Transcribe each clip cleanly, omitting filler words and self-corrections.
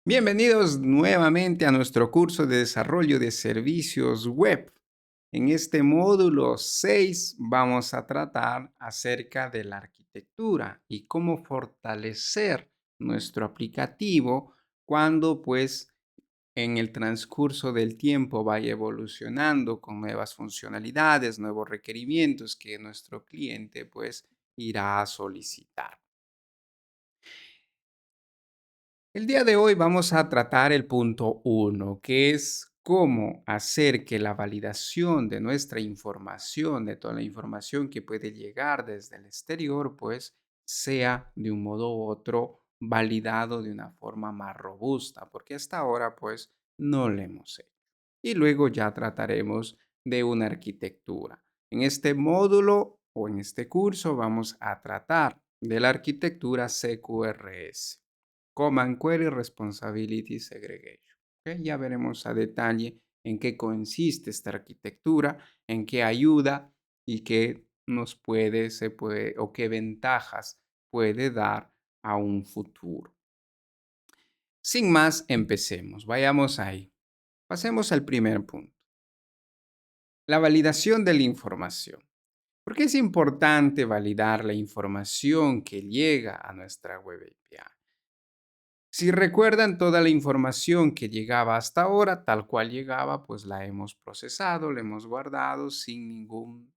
Bienvenidos nuevamente a nuestro curso de desarrollo de servicios web. En este módulo 6 vamos a tratar acerca de la arquitectura y cómo fortalecer nuestro aplicativo cuando en el transcurso del tiempo vaya evolucionando con nuevas funcionalidades, nuevos requerimientos que nuestro cliente irá a solicitar. El día de hoy vamos a tratar el punto uno, que es cómo hacer que la validación de nuestra información, de toda la información que puede llegar desde el exterior, sea de un modo u otro validado de una forma más robusta, porque hasta ahora no lo hemos hecho. Y luego ya trataremos de una arquitectura. En este módulo o en este curso vamos a tratar de la arquitectura CQRS. Command Query Responsibility Segregation. ¿Ok? Ya veremos a detalle en qué consiste esta arquitectura, en qué ayuda y qué se puede o qué ventajas puede dar a un futuro. Sin más, empecemos. Vayamos ahí. Pasemos al primer punto. La validación de la información. ¿Por qué es importante validar la información que llega a nuestra web API? Si recuerdan, toda la información que llegaba hasta ahora, tal cual llegaba, pues la hemos procesado, la hemos guardado sin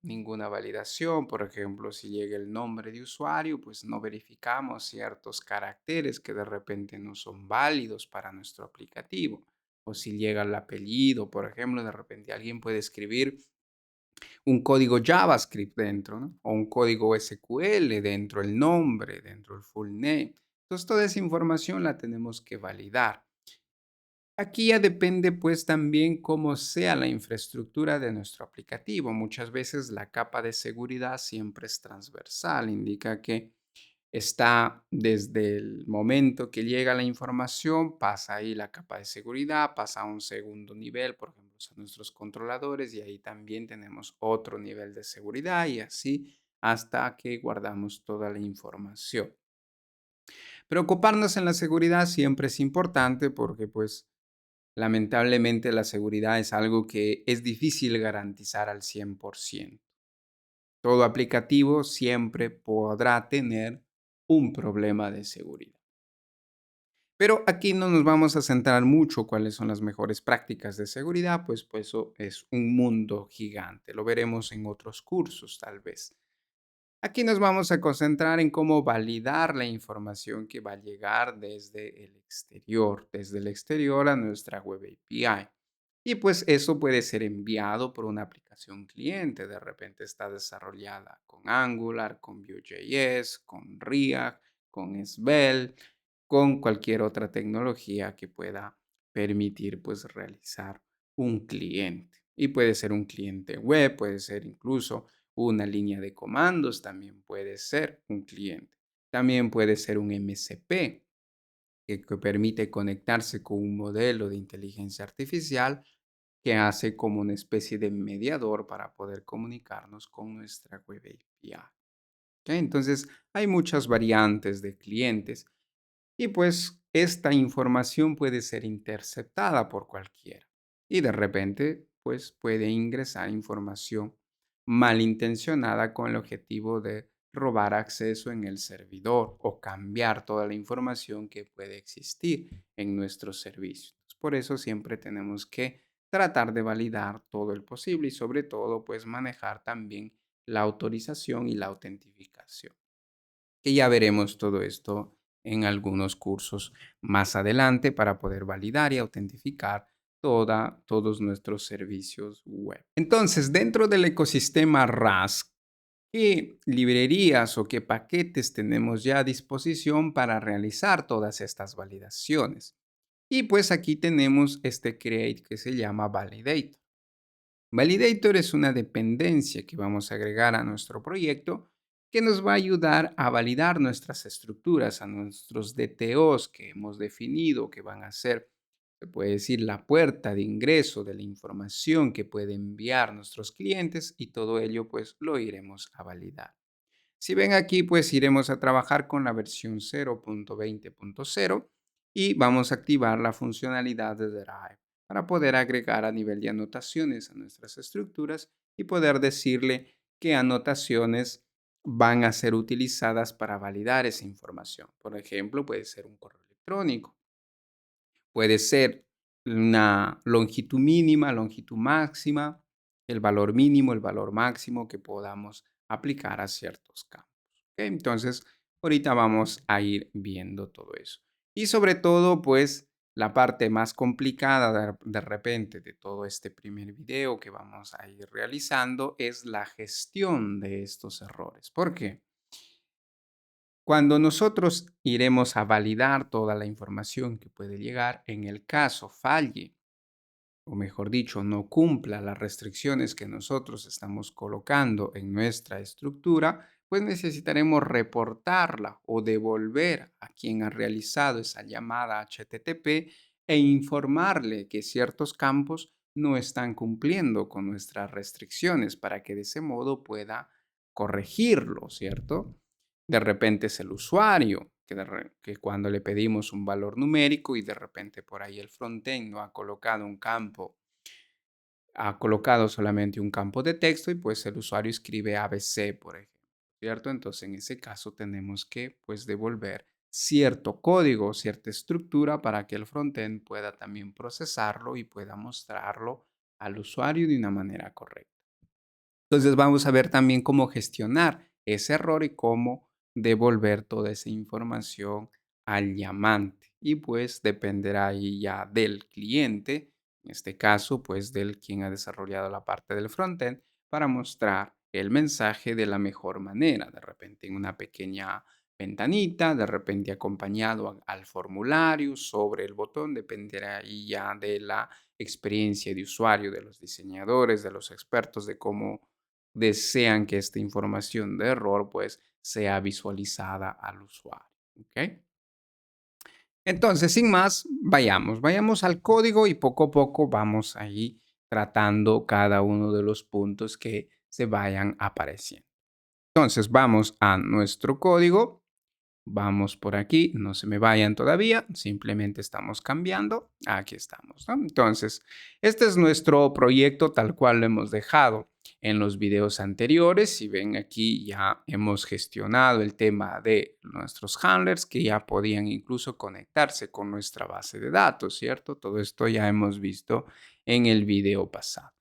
ninguna validación. Por ejemplo, si llega el nombre de usuario, pues no verificamos ciertos caracteres que de repente no son válidos para nuestro aplicativo. O si llega el apellido, por ejemplo, de repente alguien puede escribir un código JavaScript dentro, ¿no? O un código SQL dentro, el nombre, dentro el full name. Entonces, toda esa información la tenemos que validar. Aquí ya depende también cómo sea la infraestructura de nuestro aplicativo. Muchas veces la capa de seguridad siempre es transversal, indica que está desde el momento que llega la información, pasa ahí la capa de seguridad, pasa a un segundo nivel, por ejemplo, son nuestros controladores y ahí también tenemos otro nivel de seguridad y así hasta que guardamos toda la información. Preocuparnos en la seguridad siempre es importante porque lamentablemente la seguridad es algo que es difícil garantizar al 100%. Todo aplicativo siempre podrá tener un problema de seguridad. Pero aquí no nos vamos a centrar mucho cuáles son las mejores prácticas de seguridad, pues eso es un mundo gigante. Lo veremos en otros cursos tal vez. Aquí nos vamos a concentrar en cómo validar la información que va a llegar desde el exterior a nuestra web API. Y pues eso puede ser enviado por una aplicación cliente. De repente está desarrollada con Angular, con Vue.js, con React, con Svelte, con cualquier otra tecnología que pueda permitir realizar un cliente. Y puede ser un cliente web, puede ser incluso una línea de comandos, también puede ser un cliente. También puede ser un MCP que permite conectarse con un modelo de inteligencia artificial que hace como una especie de mediador para poder comunicarnos con nuestra web API. ¿Ok? Entonces, hay muchas variantes de clientes y esta información puede ser interceptada por cualquiera y de repente puede ingresar información malintencionada con el objetivo de robar acceso en el servidor o cambiar toda la información que puede existir en nuestros servicios. Por eso siempre tenemos que tratar de validar todo el posible y sobre todo manejar también la autorización y la autentificación, que ya veremos todo esto en algunos cursos más adelante para poder validar y autentificar todos nuestros servicios web. Entonces, dentro del ecosistema RAS, ¿qué librerías o qué paquetes tenemos ya a disposición para realizar todas estas validaciones? Y aquí tenemos este create que se llama Validator. Validator es una dependencia que vamos a agregar a nuestro proyecto que nos va a ayudar a validar nuestras estructuras, a nuestros DTOs que hemos definido, que van a ser, se puede decir, la puerta de ingreso de la información que puede enviar nuestros clientes y todo ello lo iremos a validar. Si ven aquí, iremos a trabajar con la versión 0.20.0 y vamos a activar la funcionalidad de Drive para poder agregar a nivel de anotaciones a nuestras estructuras y poder decirle qué anotaciones van a ser utilizadas para validar esa información. Por ejemplo, puede ser un correo electrónico, puede ser una longitud mínima, longitud máxima, el valor mínimo, el valor máximo que podamos aplicar a ciertos campos. ¿Ok? Entonces, ahorita vamos a ir viendo todo eso. Y sobre todo, pues, la parte más complicada de repente de todo este primer video que vamos a ir realizando es la gestión de estos errores. ¿Por qué? Cuando nosotros iremos a validar toda la información que puede llegar, en el caso falle, o mejor dicho, no cumpla las restricciones que nosotros estamos colocando en nuestra estructura, pues necesitaremos reportarla o devolver a quien ha realizado esa llamada HTTP e informarle que ciertos campos no están cumpliendo con nuestras restricciones para que de ese modo pueda corregirlo, ¿cierto? De repente es el usuario, que cuando le pedimos un valor numérico y de repente por ahí el frontend no ha colocado un campo, ha colocado solamente un campo de texto y pues el usuario escribe ABC, por ejemplo, ¿cierto? Entonces en ese caso tenemos que pues devolver cierto código, cierta estructura para que el frontend pueda también procesarlo y pueda mostrarlo al usuario de una manera correcta. Entonces vamos a ver también cómo gestionar ese error y cómo devolver toda esa información al llamante. Y pues dependerá ahí ya del cliente, en este caso pues del quien ha desarrollado la parte del frontend, para mostrar el mensaje de la mejor manera, de repente en una pequeña ventanita, de repente acompañado al formulario sobre el botón, dependerá ahí ya de la experiencia de usuario, de los diseñadores, de los expertos, de cómo desean que esta información de error pues sea visualizada al usuario. ¿Ok? Entonces, sin más, vayamos al código y poco a poco vamos ahí tratando cada uno de los puntos que se vayan apareciendo. Entonces, vamos a nuestro código. Vamos por aquí, no se me vayan todavía, simplemente estamos cambiando. Aquí estamos, ¿no? Entonces, este es nuestro proyecto tal cual lo hemos dejado en los videos anteriores. Si ven aquí, ya hemos gestionado el tema de nuestros handlers que ya podían incluso conectarse con nuestra base de datos, ¿cierto? Todo esto ya hemos visto en el video pasado.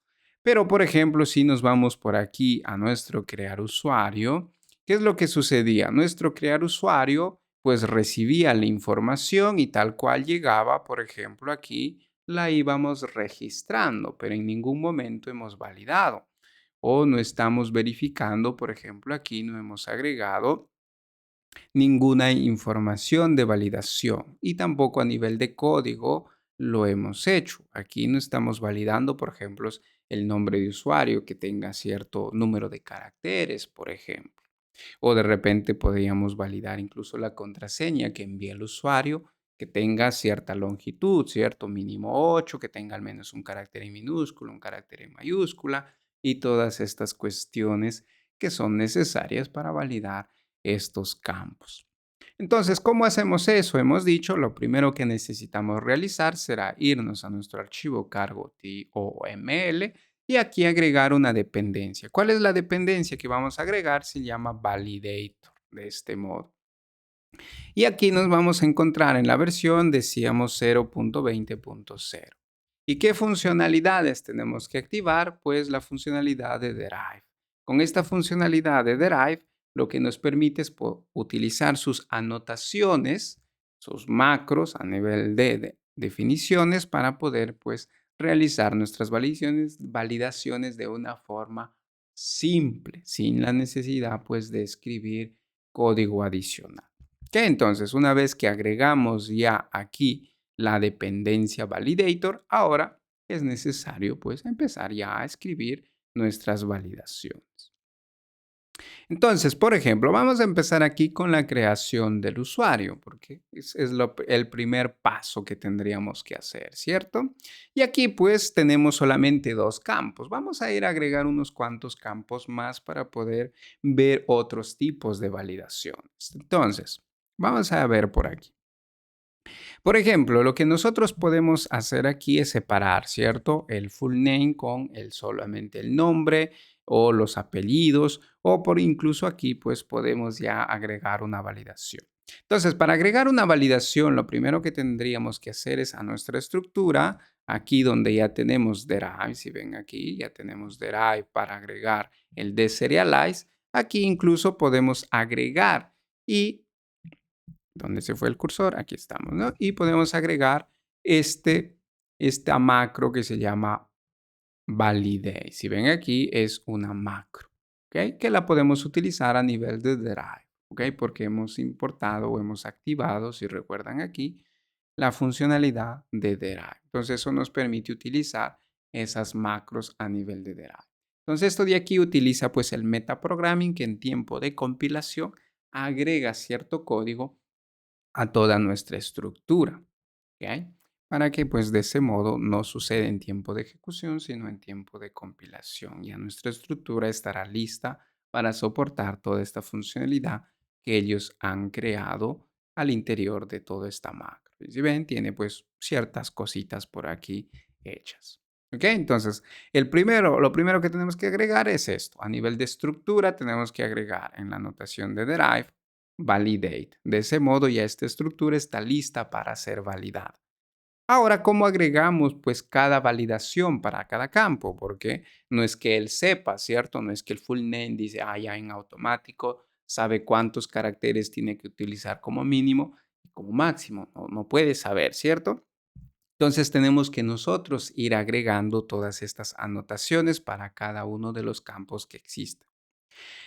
Pero, por ejemplo, si nos vamos por aquí a nuestro crear usuario, ¿qué es lo que sucedía? Nuestro crear usuario pues recibía la información y tal cual llegaba, por ejemplo, aquí la íbamos registrando, pero en ningún momento hemos validado o no estamos verificando, por ejemplo, aquí no hemos agregado ninguna información de validación y tampoco a nivel de código lo hemos hecho. Aquí no estamos validando, por ejemplo, el nombre de usuario que tenga cierto número de caracteres, por ejemplo. O de repente podríamos validar incluso la contraseña que envía el usuario, que tenga cierta longitud, ¿cierto? Mínimo 8, que tenga al menos un carácter en minúscula, un carácter en mayúscula y todas estas cuestiones que son necesarias para validar estos campos. Entonces, ¿cómo hacemos eso? Hemos dicho, lo primero que necesitamos realizar será irnos a nuestro archivo cargo TOML y aquí agregar una dependencia. ¿Cuál es la dependencia que vamos a agregar? Se llama validator, de este modo. Y aquí nos vamos a encontrar en la versión, decíamos 0.20.0. ¿Y qué funcionalidades tenemos que activar? Pues la funcionalidad de Derive. Con esta funcionalidad de Derive, lo que nos permite es utilizar sus anotaciones, sus macros a nivel de definiciones para poder pues realizar nuestras validaciones de una forma simple, sin la necesidad pues de escribir código adicional. ¿Ok? Entonces, una vez que agregamos ya aquí la dependencia validator, ahora es necesario pues empezar ya a escribir nuestras validaciones. Entonces, por ejemplo, vamos a empezar aquí con la creación del usuario, porque es el primer paso que tendríamos que hacer, ¿cierto? Y aquí pues tenemos solamente dos campos. Vamos a ir a agregar unos cuantos campos más para poder ver otros tipos de validaciones. Entonces, vamos a ver por aquí. Por ejemplo, lo que nosotros podemos hacer aquí es separar, ¿cierto? El full name con el solamente el nombre o los apellidos o por incluso aquí pues podemos ya agregar una validación. Entonces, para agregar una validación, lo primero que tendríamos que hacer es a nuestra estructura, aquí donde ya tenemos derive, si ven aquí, ya tenemos derive para agregar el deserialize, aquí incluso podemos agregar y ¿dónde se fue el cursor? Aquí estamos, ¿no? Y podemos agregar esta macro que se llama validate. Si ven aquí, es una macro, ¿ok? Que la podemos utilizar a nivel de drive, ¿ok? Porque hemos importado o hemos activado, si recuerdan aquí, la funcionalidad de drive. Entonces, eso nos permite utilizar esas macros a nivel de drive. Entonces, esto de aquí utiliza pues el metaprogramming que en tiempo de compilación agrega cierto código a toda nuestra estructura, ¿ok? Para que pues de ese modo no suceda en tiempo de ejecución, sino en tiempo de compilación. Ya nuestra estructura estará lista para soportar toda esta funcionalidad que ellos han creado al interior de toda esta macro. Y si ven, tiene pues ciertas cositas por aquí hechas. ¿Ok? Entonces, lo primero que tenemos que agregar es esto. A nivel de estructura, tenemos que agregar en la notación de derive validate. De ese modo ya esta estructura está lista para ser validada. Ahora, ¿cómo agregamos pues cada validación para cada campo? Porque no es que él sepa, ¿cierto? No es que el full name dice, ya en automático sabe cuántos caracteres tiene que utilizar como mínimo y como máximo. No puede saber, ¿cierto? Entonces tenemos que nosotros ir agregando todas estas anotaciones para cada uno de los campos que existen.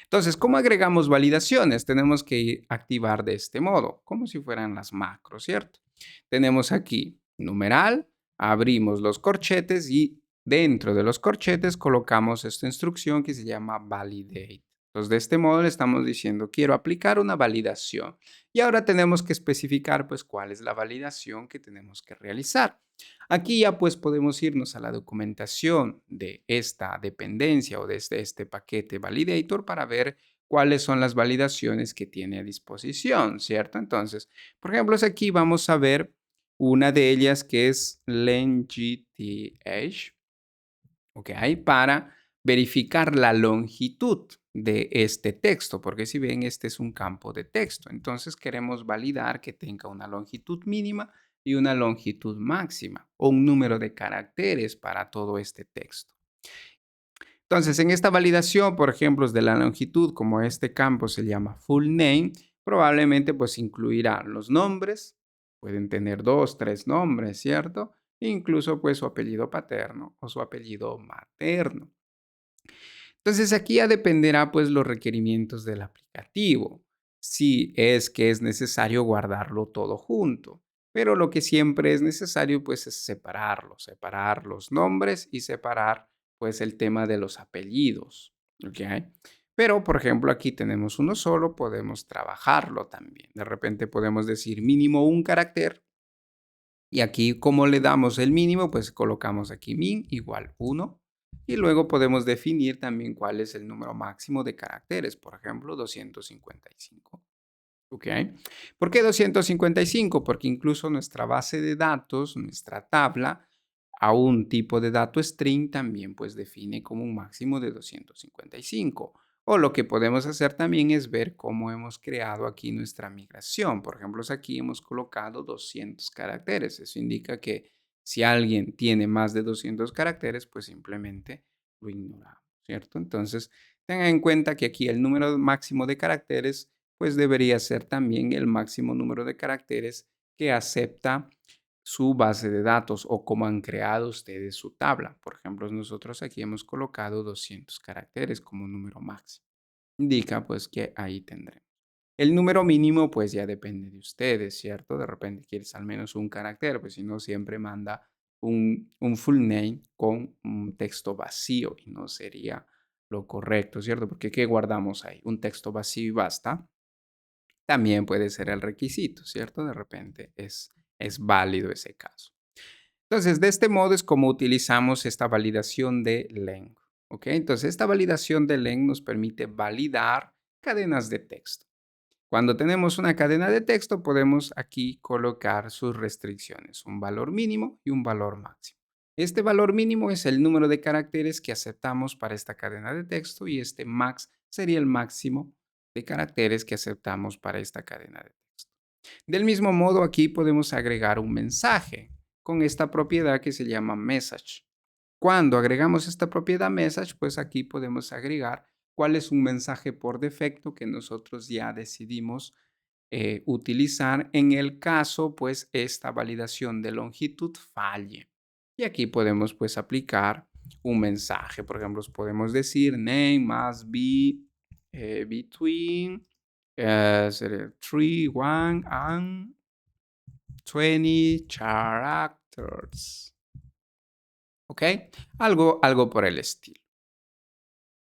Entonces, ¿cómo agregamos validaciones? Tenemos que activar de este modo, como si fueran las macros, ¿cierto? Tenemos aquí numeral, abrimos los corchetes y dentro de los corchetes colocamos esta instrucción que se llama validate. Entonces, de este modo le estamos diciendo, quiero aplicar una validación. Y ahora tenemos que especificar, pues, cuál es la validación que tenemos que realizar. Aquí ya pues podemos irnos a la documentación de esta dependencia o de este paquete validator para ver cuáles son las validaciones que tiene a disposición, ¿cierto? Entonces, por ejemplo, aquí vamos a ver una de ellas que es length, ¿ok? Para verificar la longitud de este texto, porque si ven, este es un campo de texto. Entonces queremos validar que tenga una longitud mínima y una longitud máxima o un número de caracteres para todo este texto. Entonces, en esta validación, por ejemplo, de la longitud, como este campo se llama full name, probablemente pues incluirá los nombres, pueden tener 2, 3 nombres, ¿cierto? Incluso pues su apellido paterno o su apellido materno. Entonces aquí ya dependerá pues los requerimientos del aplicativo, si es que es necesario guardarlo todo junto. Pero lo que siempre es necesario pues es separar los nombres y separar pues el tema de los apellidos, ¿ok? Pero por ejemplo aquí tenemos uno solo, podemos trabajarlo también. De repente podemos decir mínimo un carácter y aquí, ¿cómo le damos el mínimo? Pues colocamos aquí min igual 1 y luego podemos definir también cuál es el número máximo de caracteres, por ejemplo, 255. ¿Ok? ¿Por qué 255? Porque incluso nuestra base de datos, nuestra tabla, a un tipo de dato string también pues define como un máximo de 255. O lo que podemos hacer también es ver cómo hemos creado aquí nuestra migración. Por ejemplo, aquí hemos colocado 200 caracteres. Eso indica que si alguien tiene más de 200 caracteres, pues simplemente lo ignoramos, ¿cierto? Entonces, tengan en cuenta que aquí el número máximo de caracteres pues debería ser también el máximo número de caracteres que acepta su base de datos o cómo han creado ustedes su tabla. Por ejemplo, nosotros aquí hemos colocado 200 caracteres como número máximo. Indica pues que ahí tendremos. El número mínimo pues ya depende de ustedes, ¿cierto? De repente quieres al menos un carácter, pues si no siempre manda un full name con un texto vacío y no sería lo correcto, ¿cierto? Porque ¿qué guardamos ahí? Un texto vacío y basta. También puede ser el requisito, ¿cierto? De repente es válido ese caso. Entonces, de este modo es como utilizamos esta validación de len. ¿Ok? Entonces, esta validación de len nos permite validar cadenas de texto. Cuando tenemos una cadena de texto, podemos aquí colocar sus restricciones, un valor mínimo y un valor máximo. Este valor mínimo es el número de caracteres que aceptamos para esta cadena de texto y este max sería el máximo de caracteres que aceptamos para esta cadena de texto. Del mismo modo, aquí podemos agregar un mensaje con esta propiedad que se llama message. Cuando agregamos esta propiedad message, pues aquí podemos agregar cuál es un mensaje por defecto que nosotros ya decidimos utilizar en el caso, pues, esta validación de longitud falle. Y aquí podemos, pues, aplicar un mensaje. Por ejemplo, podemos decir name must be between 3, 1 and 20 characters. ¿Ok? Algo por el estilo.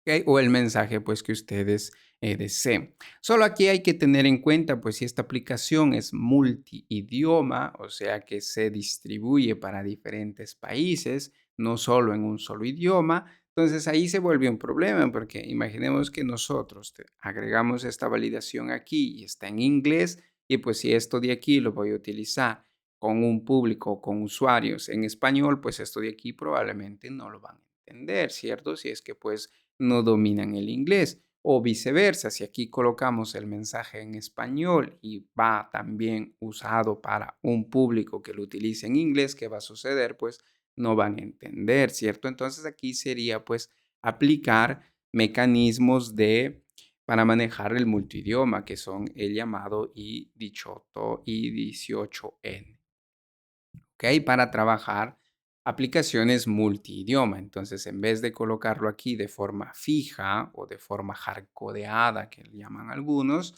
¿Ok? O el mensaje pues que ustedes deseen. Solo aquí hay que tener en cuenta pues si esta aplicación es multiidioma, o sea que se distribuye para diferentes países, no solo en un solo idioma, entonces ahí se vuelve un problema porque imaginemos que nosotros agregamos esta validación aquí y está en inglés y pues si esto de aquí lo voy a utilizar con un público, con usuarios en español, pues esto de aquí probablemente no lo van a entender, ¿cierto? Si es que pues no dominan el inglés. O viceversa, si aquí colocamos el mensaje en español y va también usado para un público que lo utilice en inglés, ¿qué va a suceder? Pues no van a entender, ¿cierto? Entonces aquí sería pues aplicar mecanismos para manejar el multidioma, que son el llamado I18 y 18N. ¿Ok? Para trabajar aplicaciones multidioma. Entonces, en vez de colocarlo aquí de forma fija o de forma hardcodeada, que le llaman algunos,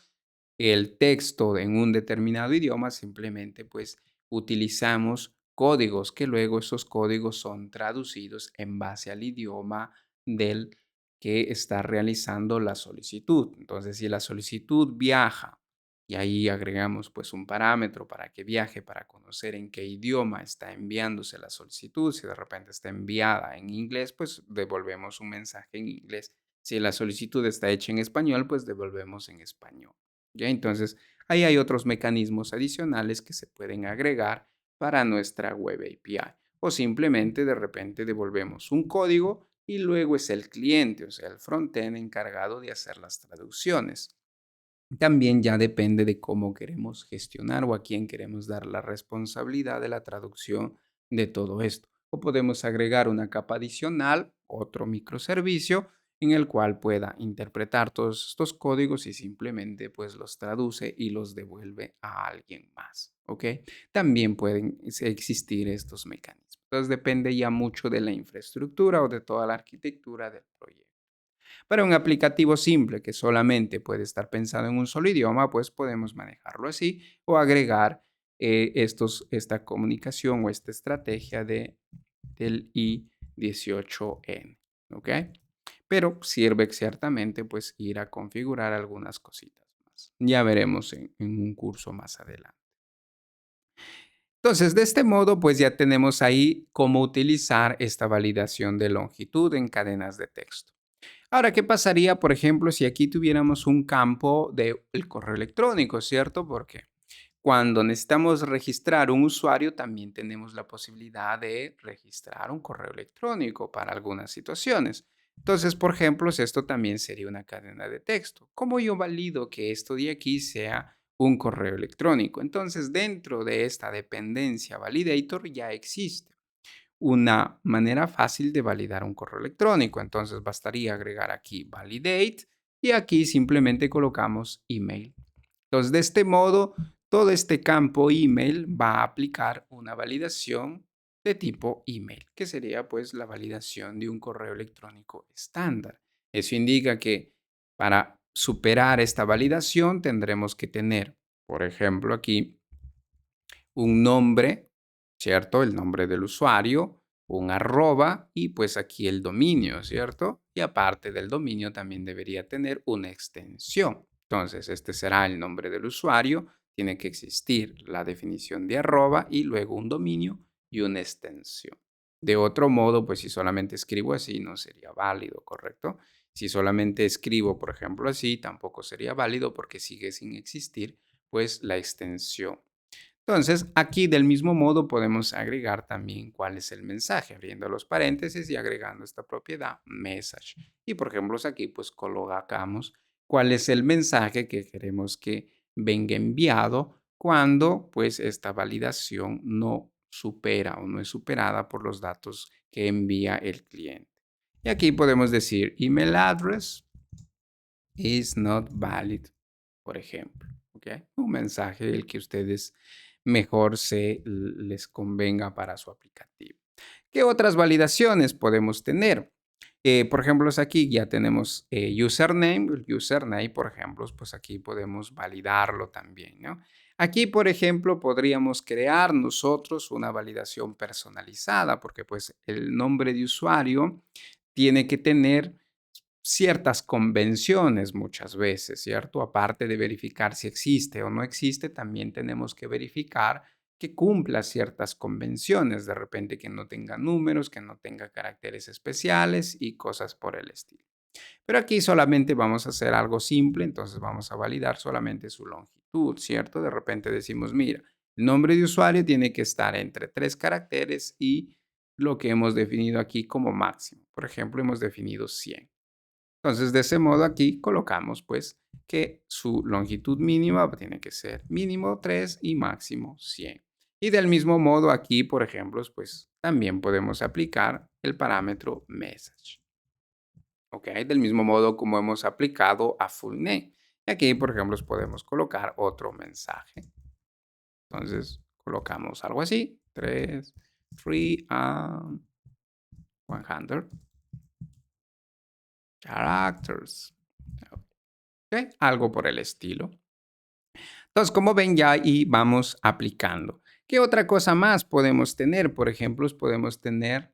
el texto en un determinado idioma, simplemente pues utilizamos códigos que luego esos códigos son traducidos en base al idioma del que está realizando la solicitud. Entonces, si la solicitud viaja y ahí agregamos pues un parámetro para que viaje, para conocer en qué idioma está enviándose la solicitud. Si de repente está enviada en inglés, pues devolvemos un mensaje en inglés. Si la solicitud está hecha en español, pues devolvemos en español. ¿Ya? Entonces, ahí hay otros mecanismos adicionales que se pueden agregar para nuestra web API. O simplemente de repente devolvemos un código y luego es el cliente, o sea, el frontend encargado de hacer las traducciones. También ya depende de cómo queremos gestionar o a quién queremos dar la responsabilidad de la traducción de todo esto. O podemos agregar una capa adicional, otro microservicio, en el cual pueda interpretar todos estos códigos y simplemente pues los traduce y los devuelve a alguien más. ¿Ok? También pueden existir estos mecanismos. Entonces depende ya mucho de la infraestructura o de toda la arquitectura del proyecto. Para un aplicativo simple que solamente puede estar pensado en un solo idioma, pues podemos manejarlo así o agregar esta comunicación o esta estrategia del I18N. ¿Ok? Pero sirve ciertamente pues ir a configurar algunas cositas más. Ya veremos en un curso más adelante. Entonces, de este modo, pues ya tenemos ahí cómo utilizar esta validación de longitud en cadenas de texto. Ahora, ¿qué pasaría, por ejemplo, si aquí tuviéramos un campo del correo electrónico, cierto? Porque cuando necesitamos registrar un usuario, también tenemos la posibilidad de registrar un correo electrónico para algunas situaciones. Entonces, por ejemplo, esto también sería una cadena de texto. ¿Cómo yo valido que esto de aquí sea un correo electrónico? Entonces, dentro de esta dependencia validator ya existe una manera fácil de validar un correo electrónico. Entonces bastaría agregar aquí validate y aquí simplemente colocamos email. Entonces de este modo, todo este campo email va a aplicar una validación de tipo email, que sería pues la validación de un correo electrónico estándar. Eso indica que para superar esta validación tendremos que tener, por ejemplo, aquí un nombre, ¿cierto? El nombre del usuario, un arroba y pues aquí el dominio, ¿cierto? Y aparte del dominio también debería tener una extensión. Entonces, este será el nombre del usuario, tiene que existir la definición de arroba y luego un dominio y una extensión. De otro modo, pues si solamente escribo así no sería válido, ¿correcto? Si solamente escribo, por ejemplo, así, tampoco sería válido porque sigue sin existir, pues, la extensión. Entonces, aquí del mismo modo podemos agregar también cuál es el mensaje, abriendo los paréntesis y agregando esta propiedad message. Y por ejemplo, aquí pues colocamos cuál es el mensaje que queremos que venga enviado cuando pues esta validación no supera o no es superada por los datos que envía el cliente. Y aquí podemos decir email address is not valid, por ejemplo. ¿Ok? Un mensaje el que ustedes mejor les convenga para su aplicativo. ¿Qué otras validaciones podemos tener? Por ejemplo, aquí ya tenemos username. El username, por ejemplo, pues aquí podemos validarlo también, ¿no? Aquí, por ejemplo, podríamos crear nosotros una validación personalizada, porque pues el nombre de usuario tiene que tener ciertas convenciones muchas veces, ¿cierto? Aparte de verificar si existe o no existe, también tenemos que verificar que cumpla ciertas convenciones, de repente que no tenga números, que no tenga caracteres especiales y cosas por el estilo. Pero aquí solamente vamos a hacer algo simple, entonces vamos a validar solamente su longitud, ¿cierto? De repente decimos, mira, el nombre de usuario tiene que estar entre 3 caracteres y lo que hemos definido aquí como máximo. Por ejemplo, hemos definido 100. Entonces, de ese modo aquí colocamos pues que su longitud mínima tiene que ser mínimo 3 y máximo 100. Y del mismo modo aquí, por ejemplo, pues también podemos aplicar el parámetro message. ¿Ok? Del mismo modo como hemos aplicado a full name. Y aquí, por ejemplo, podemos colocar otro mensaje. Entonces, colocamos algo así, 3, 3 and 100 characters. ¿Ok? Algo por el estilo. Entonces, como ven, ya ahí vamos aplicando. ¿Qué otra cosa más podemos tener? Por ejemplo, podemos tener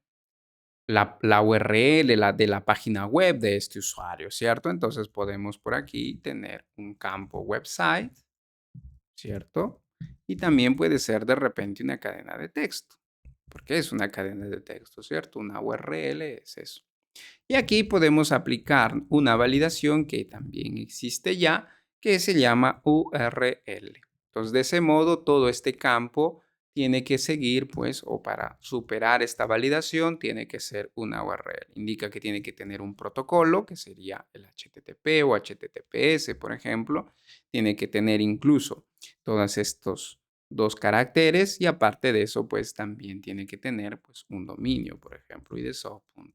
la URL de la página web de este usuario, ¿cierto? Entonces, podemos por aquí tener un campo website, ¿cierto? Y también puede ser de repente una cadena de texto, porque es una cadena de texto, ¿cierto? Una URL es eso. Y aquí podemos aplicar una validación que también existe ya, que se llama URL. Entonces, de ese modo, todo este campo tiene que seguir, pues, o para superar esta validación, tiene que ser una URL. Indica que tiene que tener un protocolo, que sería el HTTP o HTTPS, por ejemplo. Tiene que tener incluso todos estos 2 caracteres y aparte de eso, pues, también tiene que tener, pues, un dominio, por ejemplo, idesoft.co.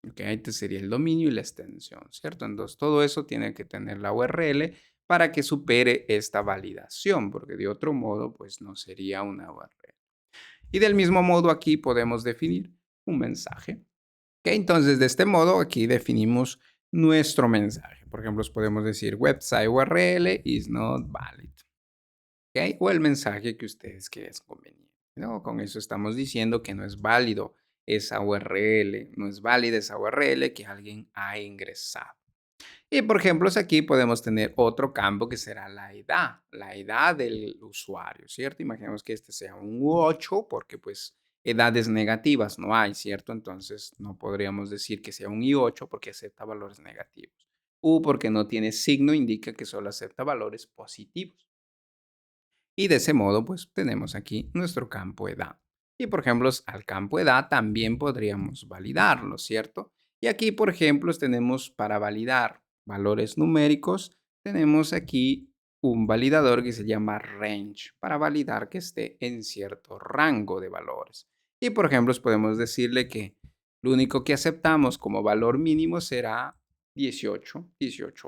Ok, este sería el dominio y la extensión, ¿cierto? Entonces, todo eso tiene que tener la URL para que supere esta validación, porque de otro modo, pues no sería una URL. Y del mismo modo, aquí podemos definir un mensaje. Ok, entonces, de este modo, aquí definimos nuestro mensaje. Por ejemplo, podemos decir website URL is not valid. Ok, o el mensaje que ustedes quieran conveniente, ¿no? Con eso estamos diciendo que no es válido esa URL, no es válida esa URL que alguien ha ingresado. Y por ejemplo, aquí podemos tener otro campo que será la edad del usuario, ¿cierto? Imaginemos que este sea un 8 porque pues edades negativas no hay, ¿cierto? Entonces no podríamos decir que sea un i8 porque acepta valores negativos. U porque no tiene signo indica que solo acepta valores positivos. Y de ese modo, pues tenemos aquí nuestro campo edad. Y por ejemplo, al campo edad también podríamos validarlo, ¿cierto? Y aquí, por ejemplo, tenemos para validar valores numéricos, tenemos aquí un validador que se llama range para validar que esté en cierto rango de valores. Y por ejemplo, podemos decirle que lo único que aceptamos como valor mínimo será 18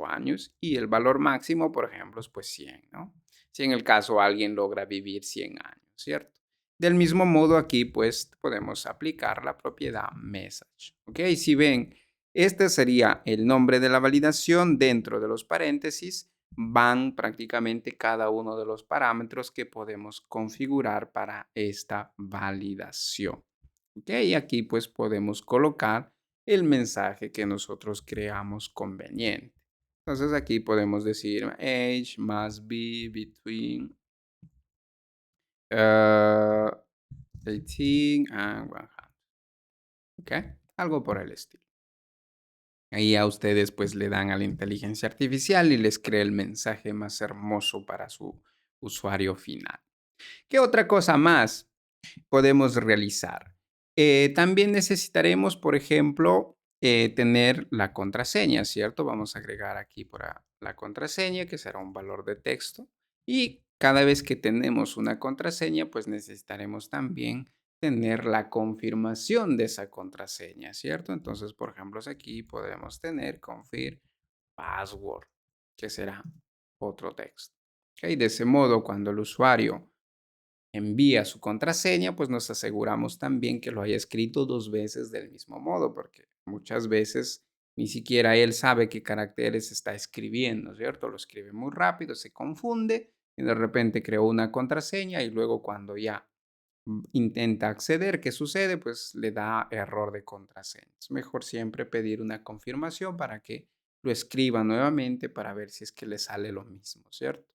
años y el valor máximo, por ejemplo, es pues 100, ¿no? Si en el caso alguien logra vivir 100 años, ¿cierto? Del mismo modo aquí pues podemos aplicar la propiedad message, ¿ok? Si ven, este sería el nombre de la validación dentro de los paréntesis, van prácticamente cada uno de los parámetros que podemos configurar para esta validación, ¿ok? Y aquí pues podemos colocar el mensaje que nosotros creamos conveniente. Entonces aquí podemos decir age must be between 18 and 100. ¿Ok? Algo por el estilo. Ahí a ustedes pues le dan a la inteligencia artificial y les crea el mensaje más hermoso para su usuario final. ¿Qué otra cosa más podemos realizar? También necesitaremos, por ejemplo, tener la contraseña, ¿cierto? Vamos a agregar aquí la contraseña, que será un valor de texto. Y cada vez que tenemos una contraseña, pues necesitaremos también tener la confirmación de esa contraseña, ¿cierto? Entonces, por ejemplo, aquí podemos tener confirm password, que será otro texto. ¿Ok? De ese modo, cuando el usuario envía su contraseña, pues nos aseguramos también que lo haya escrito 2 veces del mismo modo, porque muchas veces ni siquiera él sabe qué caracteres está escribiendo, ¿cierto? Lo escribe muy rápido, se confunde y de repente creó una contraseña y luego cuando ya intenta acceder, ¿qué sucede? Pues le da error de contraseña. Es mejor siempre pedir una confirmación para que lo escriba nuevamente para ver si es que le sale lo mismo, ¿cierto?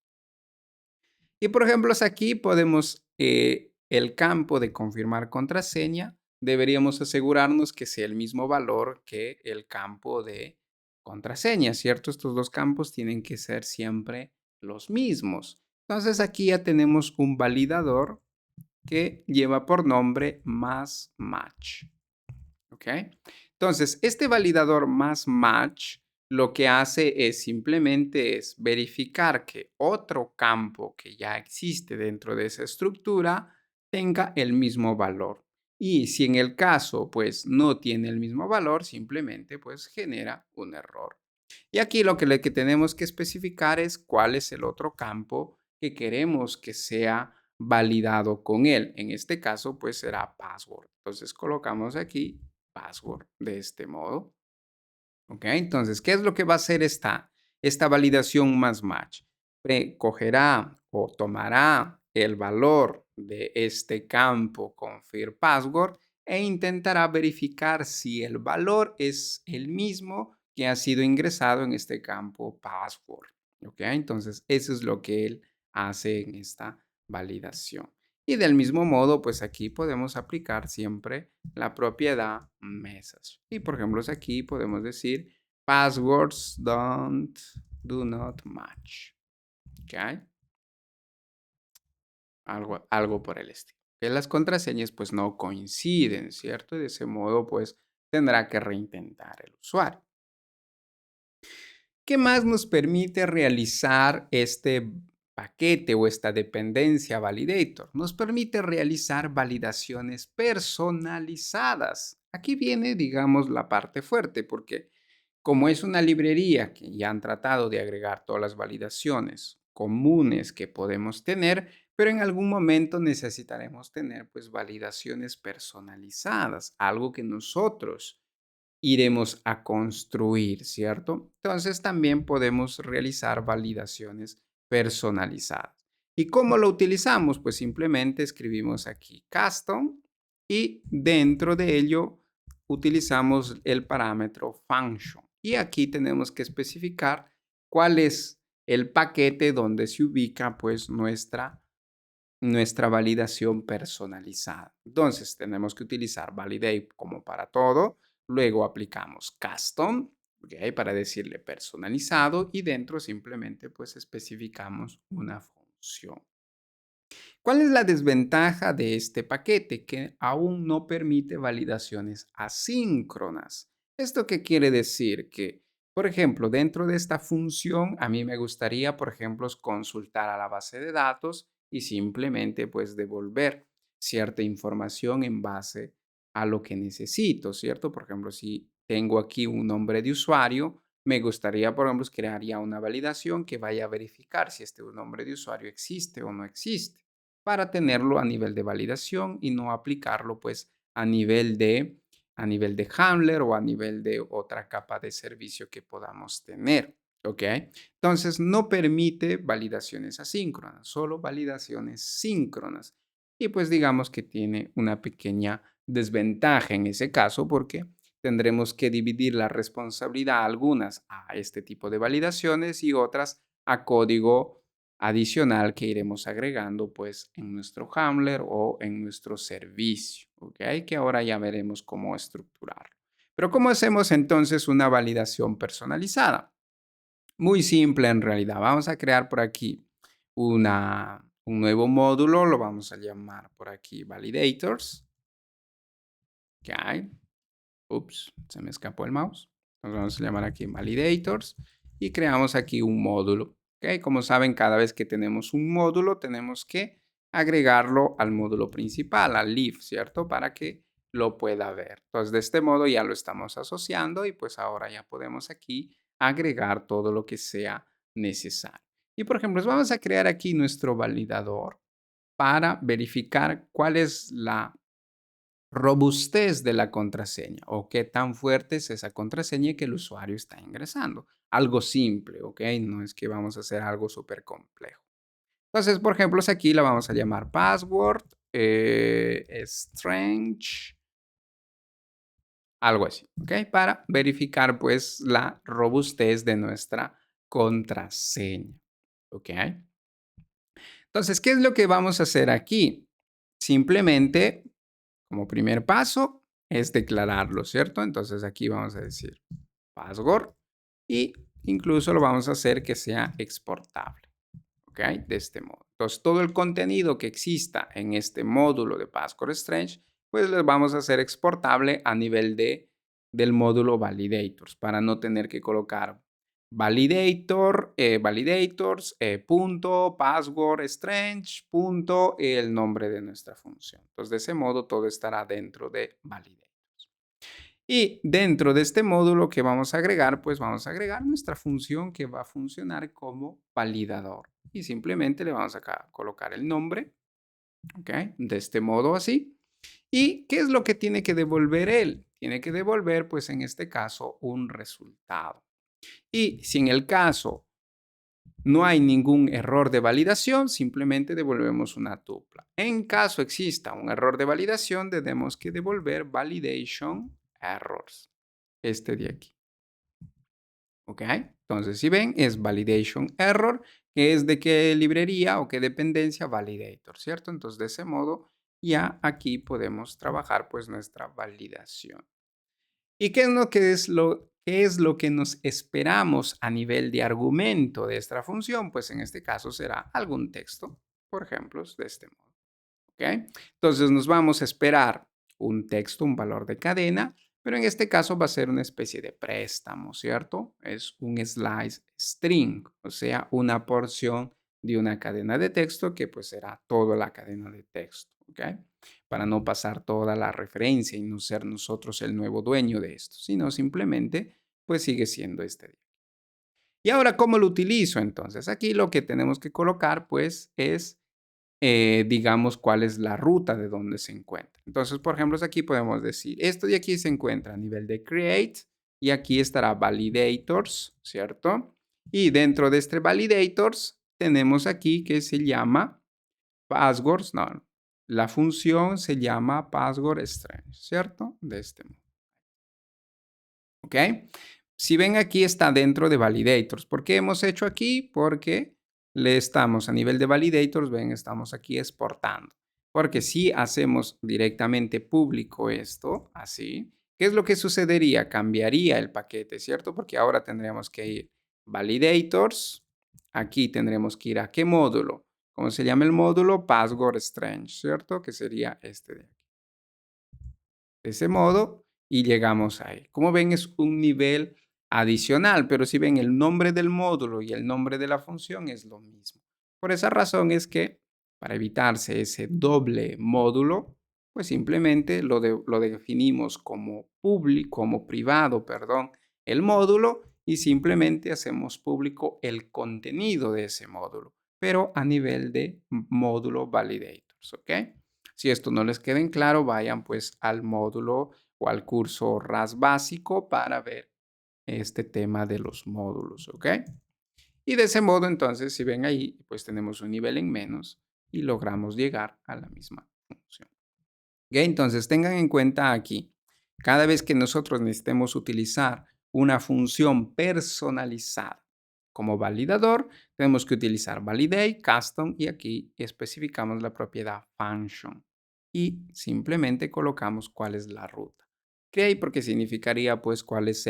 Y por ejemplo, aquí podemos, el campo de confirmar contraseña, deberíamos asegurarnos que sea el mismo valor que el campo de contraseña, ¿cierto? Estos dos campos tienen que ser siempre los mismos. Entonces aquí ya tenemos un validador que lleva por nombre más match. ¿Ok? Entonces, este validador más match lo que hace es simplemente es verificar que otro campo que ya existe dentro de esa estructura tenga el mismo valor. Y si en el caso pues no tiene el mismo valor, simplemente pues genera un error. Y aquí lo que tenemos que especificar es cuál es el otro campo que queremos que sea validado con él. En este caso pues será password. Entonces colocamos aquí password de este modo. ¿Ok? Entonces, ¿qué es lo que va a hacer esta validación más match? Cogerá o tomará el valor de este campo confirm password e intentará verificar si el valor es el mismo que ha sido ingresado en este campo password. ¿Ok? Entonces, eso es lo que él hace en esta validación. Y del mismo modo, pues aquí podemos aplicar siempre la propiedad message. Y por ejemplo, aquí podemos decir passwords do not match. ¿Ok? Algo por el estilo. Que las contraseñas pues no coinciden, ¿cierto? Y de ese modo pues tendrá que reintentar el usuario. ¿Qué más nos permite realizar este paquete o esta dependencia validator? Nos permite realizar validaciones personalizadas. Aquí viene, digamos, la parte fuerte, porque como es una librería que ya han tratado de agregar todas las validaciones comunes que podemos tener, pero en algún momento necesitaremos tener pues validaciones personalizadas, algo que nosotros iremos a construir, ¿cierto? Entonces también podemos realizar validaciones personalizadas. ¿Y cómo lo utilizamos? Pues simplemente escribimos aquí custom y dentro de ello utilizamos el parámetro function. Y aquí tenemos que especificar cuál es el paquete donde se ubica pues nuestra validación personalizada. Entonces, tenemos que utilizar validate como para todo. Luego aplicamos custom, ¿ok? Para decirle personalizado y dentro simplemente pues especificamos una función. ¿Cuál es la desventaja de este paquete? Que aún no permite validaciones asíncronas. ¿Esto qué quiere decir? Que, por ejemplo, dentro de esta función, a mí me gustaría, por ejemplo, consultar a la base de datos y simplemente pues devolver cierta información en base a lo que necesito, ¿cierto? Por ejemplo, si tengo aquí un nombre de usuario, me gustaría, por ejemplo, crear ya una validación que vaya a verificar si este nombre de usuario existe o no existe para tenerlo a nivel de validación y no aplicarlo pues a nivel de handler o a nivel de otra capa de servicio que podamos tener. ¿Ok? Entonces no permite validaciones asíncronas, solo validaciones síncronas. Y pues digamos que tiene una pequeña desventaja en ese caso porque tendremos que dividir la responsabilidad algunas a este tipo de validaciones y otras a código adicional que iremos agregando pues en nuestro handler o en nuestro servicio, ¿ok? Que ahora ya veremos cómo estructurarlo. Pero ¿cómo hacemos entonces una validación personalizada? Muy simple en realidad. Vamos a crear por aquí un nuevo módulo, lo vamos a llamar por aquí validators. Ok. Ups, se me escapó el mouse. Nos vamos a llamar aquí validators y creamos aquí un módulo. ¿Ok? Como saben, cada vez que tenemos un módulo, tenemos que agregarlo al módulo principal, al leaf, ¿cierto? Para que lo pueda ver. Entonces, de este modo ya lo estamos asociando y pues ahora ya podemos aquí agregar todo lo que sea necesario. Y por ejemplo, vamos a crear aquí nuestro validador para verificar cuál es la robustez de la contraseña o qué tan fuerte es esa contraseña que el usuario está ingresando. Algo simple, ¿ok? No es que vamos a hacer algo súper complejo. Entonces, por ejemplo, aquí la vamos a llamar password, strange, algo así, ¿ok? Para verificar pues la robustez de nuestra contraseña, ¿ok? Entonces, ¿qué es lo que vamos a hacer aquí? Simplemente, como primer paso, es declararlo, ¿cierto? Entonces aquí vamos a decir password y incluso lo vamos a hacer que sea exportable, ¿ok? De este modo. Entonces, todo el contenido que exista en este módulo de password strange, pues lo vamos a hacer exportable a nivel del módulo validators para no tener que colocar validators, punto, password strange, punto, el nombre de nuestra función. Entonces, de ese modo, todo estará dentro de validators. Y dentro de este módulo que vamos a agregar, pues vamos a agregar nuestra función que va a funcionar como validador. Y simplemente le vamos a colocar el nombre, ¿ok? De este modo así. ¿Y qué es lo que tiene que devolver él? Tiene que devolver, pues en este caso, un resultado. Y si en el caso no hay ningún error de validación, simplemente devolvemos una tupla. En caso exista un error de validación, tenemos que devolver validation errors. Este de aquí. ¿Ok? Entonces, si ven, es validation error, que es de qué librería o qué dependencia validator, ¿cierto? Entonces, de ese modo, ya aquí podemos trabajar pues nuestra validación. ¿Y qué es lo que nos esperamos a nivel de argumento de esta función? Pues en este caso será algún texto, por ejemplo, de este modo. ¿Ok? Entonces nos vamos a esperar un texto, un valor de cadena, pero en este caso va a ser una especie de préstamo, ¿cierto? Es un slice string, o sea, una porción de una cadena de texto que pues será toda la cadena de texto, ¿ok? Para no pasar toda la referencia y no ser nosotros el nuevo dueño de esto, sino simplemente pues sigue siendo este. Y ahora, ¿cómo lo utilizo entonces? Aquí lo que tenemos que colocar pues es digamos, cuál es la ruta de donde se encuentra. Entonces, por ejemplo, aquí podemos decir, esto de aquí se encuentra a nivel de create y aquí estará validators, ¿cierto? Y dentro de este validators tenemos aquí que se llama passwords, no, la función se llama password strange, ¿cierto? De este modo. ¿Ok? Si ven aquí está dentro de validators. ¿Por qué hemos hecho aquí? Porque le estamos a nivel de validators, ven, estamos aquí exportando. Porque si hacemos directamente público esto, así, ¿qué es lo que sucedería? Cambiaría el paquete, ¿cierto? Porque ahora tendríamos que ir validators. Aquí tendremos que ir a qué módulo. ¿Cómo se llama el módulo? Password strange, ¿cierto? Que sería este de aquí. De ese modo y llegamos ahí. Como ven, es un nivel adicional, pero si ven el nombre del módulo y el nombre de la función es lo mismo. Por esa razón es que para evitarse ese doble módulo, pues simplemente lo definimos como público, como privado, perdón, el módulo y simplemente hacemos público el contenido de ese módulo, pero a nivel de módulo validators, ¿ok? Si esto no les queda en claro, vayan pues al módulo o al curso RAS básico para ver este tema de los módulos, ¿ok? Y de ese modo, entonces, si ven ahí, pues tenemos un nivel en menos y logramos llegar a la misma función. ¿Ok? Entonces, tengan en cuenta aquí, cada vez que nosotros necesitemos utilizar una función personalizada como validador, tenemos que utilizar validate, custom y aquí especificamos la propiedad function y simplemente colocamos cuál es la ruta. Create porque significaría pues cuál es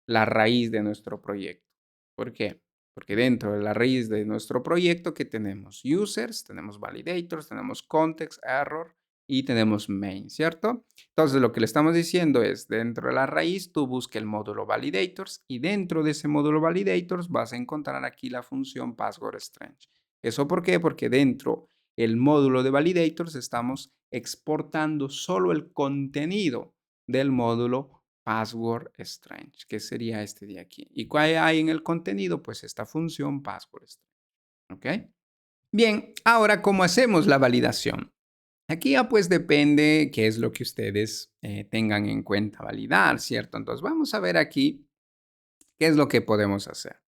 la raíz de nuestro proyecto. ¿Por qué? Porque dentro de la raíz de nuestro proyecto que tenemos users, tenemos validators, tenemos context, error y tenemos main, ¿cierto? Entonces lo que le estamos diciendo es, dentro de la raíz tú busca el módulo validators y dentro de ese módulo validators vas a encontrar aquí la función password strange. ¿Eso por qué? Porque dentro el módulo de validators estamos exportando solo el contenido del módulo password strange, que sería este de aquí. ¿Y cuál hay en el contenido? Pues esta función password strange. ¿Ok? Bien, ahora, ¿cómo hacemos la validación? Aquí ya pues depende qué es lo que ustedes tengan en cuenta validar, ¿cierto? Entonces vamos a ver aquí qué es lo que podemos hacer.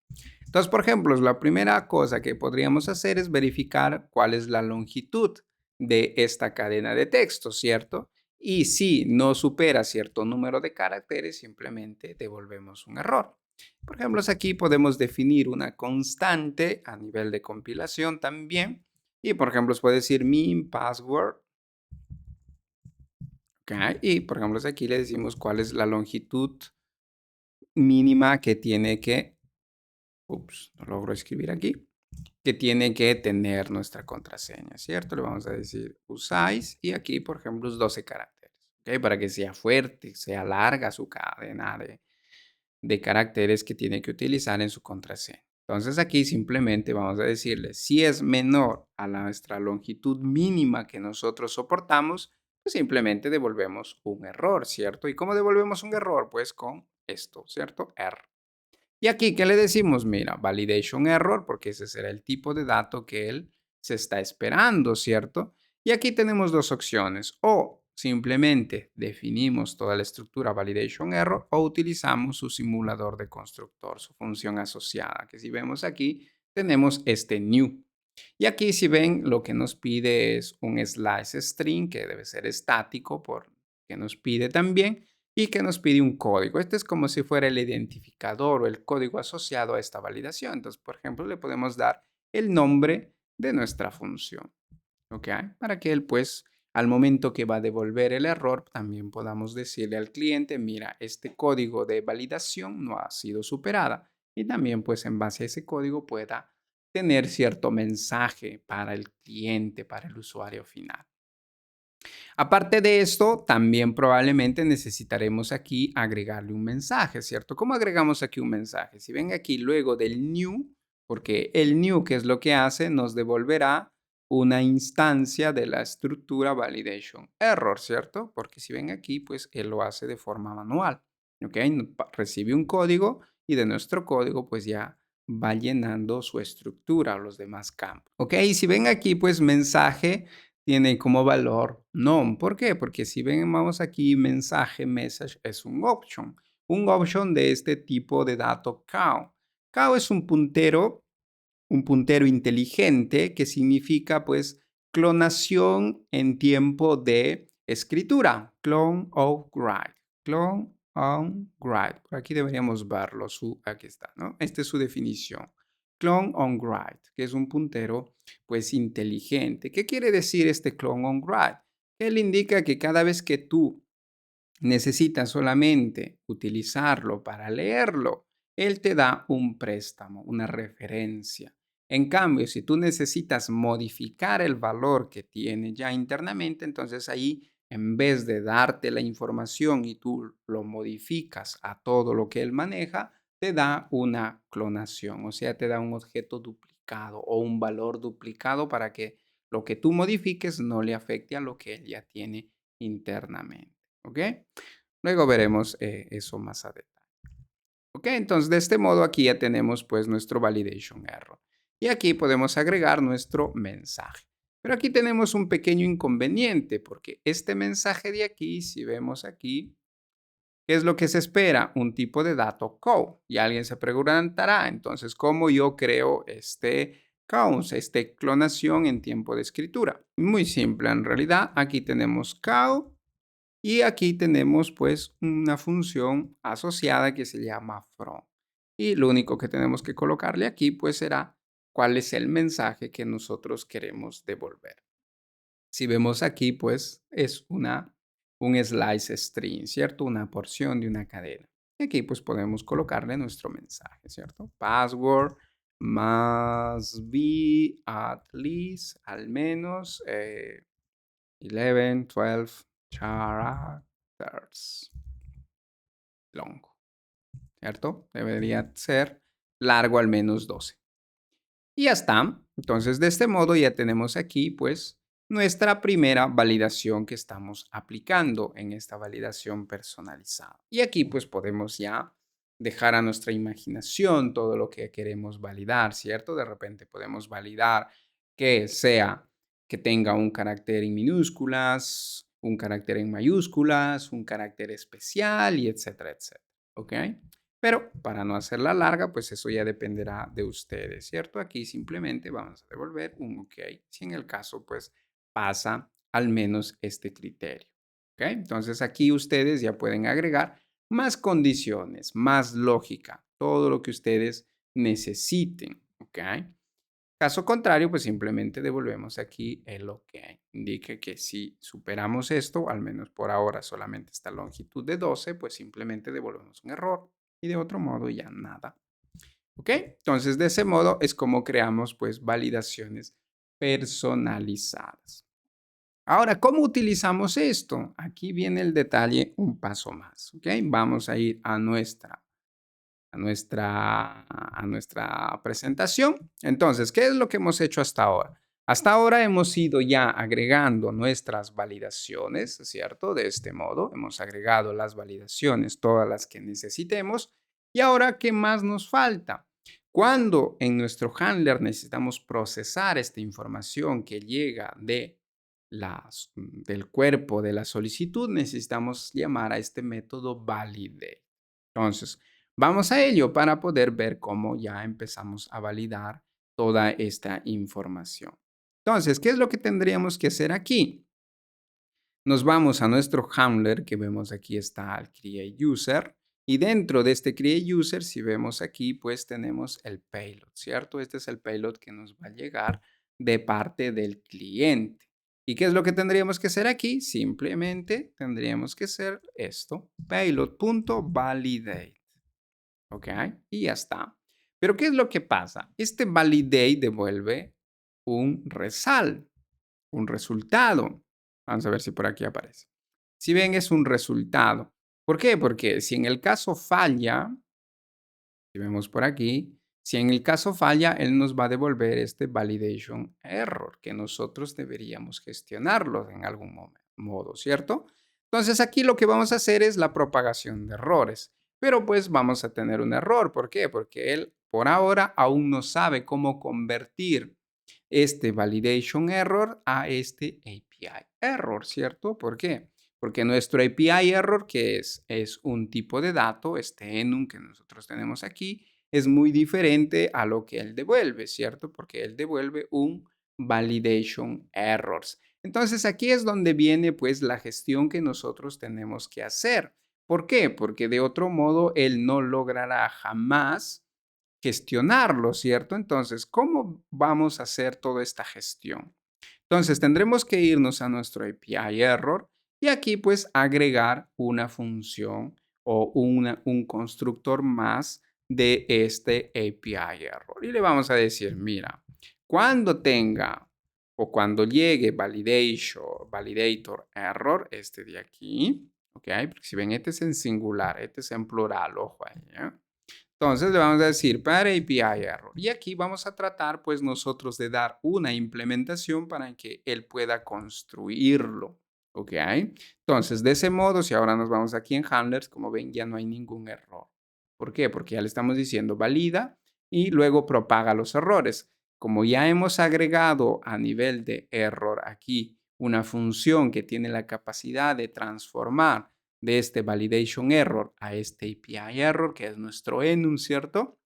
Entonces, por ejemplo, la primera cosa que podríamos hacer es verificar cuál es la longitud de esta cadena de texto, ¿cierto? Y si no supera cierto número de caracteres, simplemente devolvemos un error. Por ejemplo, aquí podemos definir una constante a nivel de compilación también. Y, por ejemplo, se puede decir min password. ¿Ok? Y, por ejemplo, aquí le decimos cuál es la longitud mínima que tiene que, ups, no logro escribir aquí, que tiene que tener nuestra contraseña, ¿cierto? Le vamos a decir usáis y aquí, por ejemplo, los 12 caracteres, ¿ok? Para que sea fuerte, sea larga su cadena de caracteres que tiene que utilizar en su contraseña. Entonces aquí simplemente vamos a decirle, si es menor a nuestra longitud mínima que nosotros soportamos, pues simplemente devolvemos un error, ¿cierto? ¿Y cómo devolvemos un error? Pues con esto, ¿cierto? Error. Y aquí, ¿qué le decimos? Mira, validation error, porque ese será el tipo de dato que él se está esperando, ¿cierto? Y aquí tenemos dos opciones. O simplemente definimos toda la estructura validation error o utilizamos su simulador de constructor, su función asociada, que si vemos aquí, tenemos este new. Y aquí si ven, lo que nos pide es un slice string, que debe ser estático, que nos pide también y que nos pide un código. Este es como si fuera el identificador o el código asociado a esta validación. Entonces, por ejemplo, le podemos dar el nombre de nuestra función, ¿ok? Para que él, pues, al momento que va a devolver el error, también podamos decirle al cliente, mira, este código de validación no ha sido superada. Y también, pues, en base a ese código pueda tener cierto mensaje para el cliente, para el usuario final. Aparte de esto, también probablemente necesitaremos aquí agregarle un mensaje, ¿cierto? ¿Cómo agregamos aquí un mensaje? Si ven aquí luego del new, porque el new, ¿qué es lo que hace? Nos devolverá una instancia de la estructura validation error, ¿cierto? Porque si ven aquí, pues él lo hace de forma manual, ¿ok? Recibe un código y de nuestro código, pues ya va llenando su estructura o los demás campos, ¿ok? Y si ven aquí, pues mensaje tiene como valor none. ¿Por qué? Porque si ven, vamos aquí, mensaje, message, es un option. Un option de este tipo de dato cow. Cow es un puntero inteligente que significa pues clonación en tiempo de escritura. Clone of write. Clone on write. Por aquí deberíamos verlo. Aquí está, ¿no? Esta es su definición. Clone on write, que es un puntero pues inteligente. ¿Qué quiere decir este clone on write? Él indica que cada vez que tú necesitas solamente utilizarlo para leerlo, él te da un préstamo, una referencia. En cambio, si tú necesitas modificar el valor que tiene ya internamente, entonces ahí, en vez de darte la información y tú lo modificas a todo lo que él maneja, te da una clonación, o sea, te da un objeto duplicado o un valor duplicado para que lo que tú modifiques no le afecte a lo que él ya tiene internamente. ¿Ok? Luego veremos eso más a detalle. ¿Ok? Entonces, de este modo aquí ya tenemos pues nuestro validation error. Y aquí podemos agregar nuestro mensaje. Pero aquí tenemos un pequeño inconveniente porque este mensaje de aquí, si vemos aquí, ¿qué es lo que se espera? Un tipo de dato count. Y alguien se preguntará, entonces, ¿cómo yo creo este count, este clonación en tiempo de escritura? Muy simple, en realidad. Aquí tenemos count. Y aquí tenemos pues una función asociada que se llama from. Y lo único que tenemos que colocarle aquí pues será cuál es el mensaje que nosotros queremos devolver. Si vemos aquí pues es un slice string, ¿cierto? Una porción de una cadena. Y aquí pues podemos colocarle nuestro mensaje, ¿cierto? Password must be at least, al menos, 11, 12 characters long, ¿cierto? Debería ser largo al menos 12. Y ya está. Entonces, de este modo ya tenemos aquí, pues, nuestra primera validación que estamos aplicando en esta validación personalizada. Y aquí, pues, podemos ya dejar a nuestra imaginación todo lo que queremos validar, ¿cierto? De repente podemos validar que sea, que tenga un carácter en minúsculas, un carácter en mayúsculas, un carácter especial y etcétera, etcétera. ¿Ok? Pero para no hacerla larga, pues eso ya dependerá de ustedes, ¿cierto? Aquí simplemente vamos a devolver un OK, si en el caso, pues pasa al menos este criterio. ¿Ok? Entonces aquí ustedes ya pueden agregar más condiciones, más lógica, todo lo que ustedes necesiten. ¿Ok? Caso contrario, pues simplemente devolvemos aquí el OK. Indique que si superamos esto, al menos por ahora solamente esta longitud de 12, pues simplemente devolvemos un error y de otro modo ya nada. ¿Ok? Entonces, de ese modo es como creamos pues validaciones personalizadas. Ahora, ¿cómo utilizamos esto? Aquí viene el detalle un paso más. ¿Ok? Vamos a ir a nuestra presentación. Entonces, ¿qué es lo que hemos hecho hasta ahora? Hasta ahora hemos ido ya agregando nuestras validaciones, ¿cierto? De este modo, hemos agregado las validaciones, todas las que necesitemos. Y ahora, ¿qué más nos falta? Cuando en nuestro handler necesitamos procesar esta información que llega del cuerpo de la solicitud, necesitamos llamar a este método validate. Entonces, vamos a ello para poder ver cómo ya empezamos a validar toda esta información. Entonces, ¿qué es lo que tendríamos que hacer aquí? Nos vamos a nuestro handler que vemos aquí está el create user y dentro de este create user, si vemos aquí, pues tenemos el payload, ¿cierto? Este es el payload que nos va a llegar de parte del cliente. ¿Y qué es lo que tendríamos que hacer aquí? Simplemente tendríamos que hacer esto, payload.validate. ¿Ok? Y ya está. Pero ¿qué es lo que pasa? Este validate devuelve un result, un resultado. Vamos a ver si por aquí aparece. Si ven, es un resultado. ¿Por qué? Porque si en el caso falla, si vemos por aquí, si en el caso falla, él nos va a devolver este validation error que nosotros deberíamos gestionarlo en algún modo, ¿cierto? Entonces aquí lo que vamos a hacer es la propagación de errores, pero pues vamos a tener un error. ¿Por qué? Porque él por ahora aún no sabe cómo convertir este validation error a este API error, ¿cierto? ¿Por qué? Porque nuestro API error, que es un tipo de dato, este enum que nosotros tenemos aquí, es muy diferente a lo que él devuelve, ¿cierto? Porque él devuelve un validation errors. Entonces aquí es donde viene pues la gestión que nosotros tenemos que hacer. ¿Por qué? Porque de otro modo él no logrará jamás gestionarlo, ¿cierto? Entonces, ¿cómo vamos a hacer toda esta gestión? Entonces, tendremos que irnos a nuestro API error y aquí pues agregar una función o un constructor más de este API error. Y le vamos a decir, mira, cuando tenga o cuando llegue validator error, este de aquí, ¿ok? Porque si ven, este es en singular, este es en plural, ojo ahí, ¿eh? Entonces le vamos a decir para API error. Y aquí vamos a tratar pues nosotros de dar una implementación para que él pueda construirlo. ¿Ok? Entonces de ese modo, si ahora nos vamos aquí en handlers, como ven ya no hay ningún error. ¿Por qué? Porque ya le estamos diciendo valida y luego propaga los errores. Como ya hemos agregado a nivel de error aquí una función que tiene la capacidad de transformar de este validation error a este API error, que es nuestro enum, ¿cierto?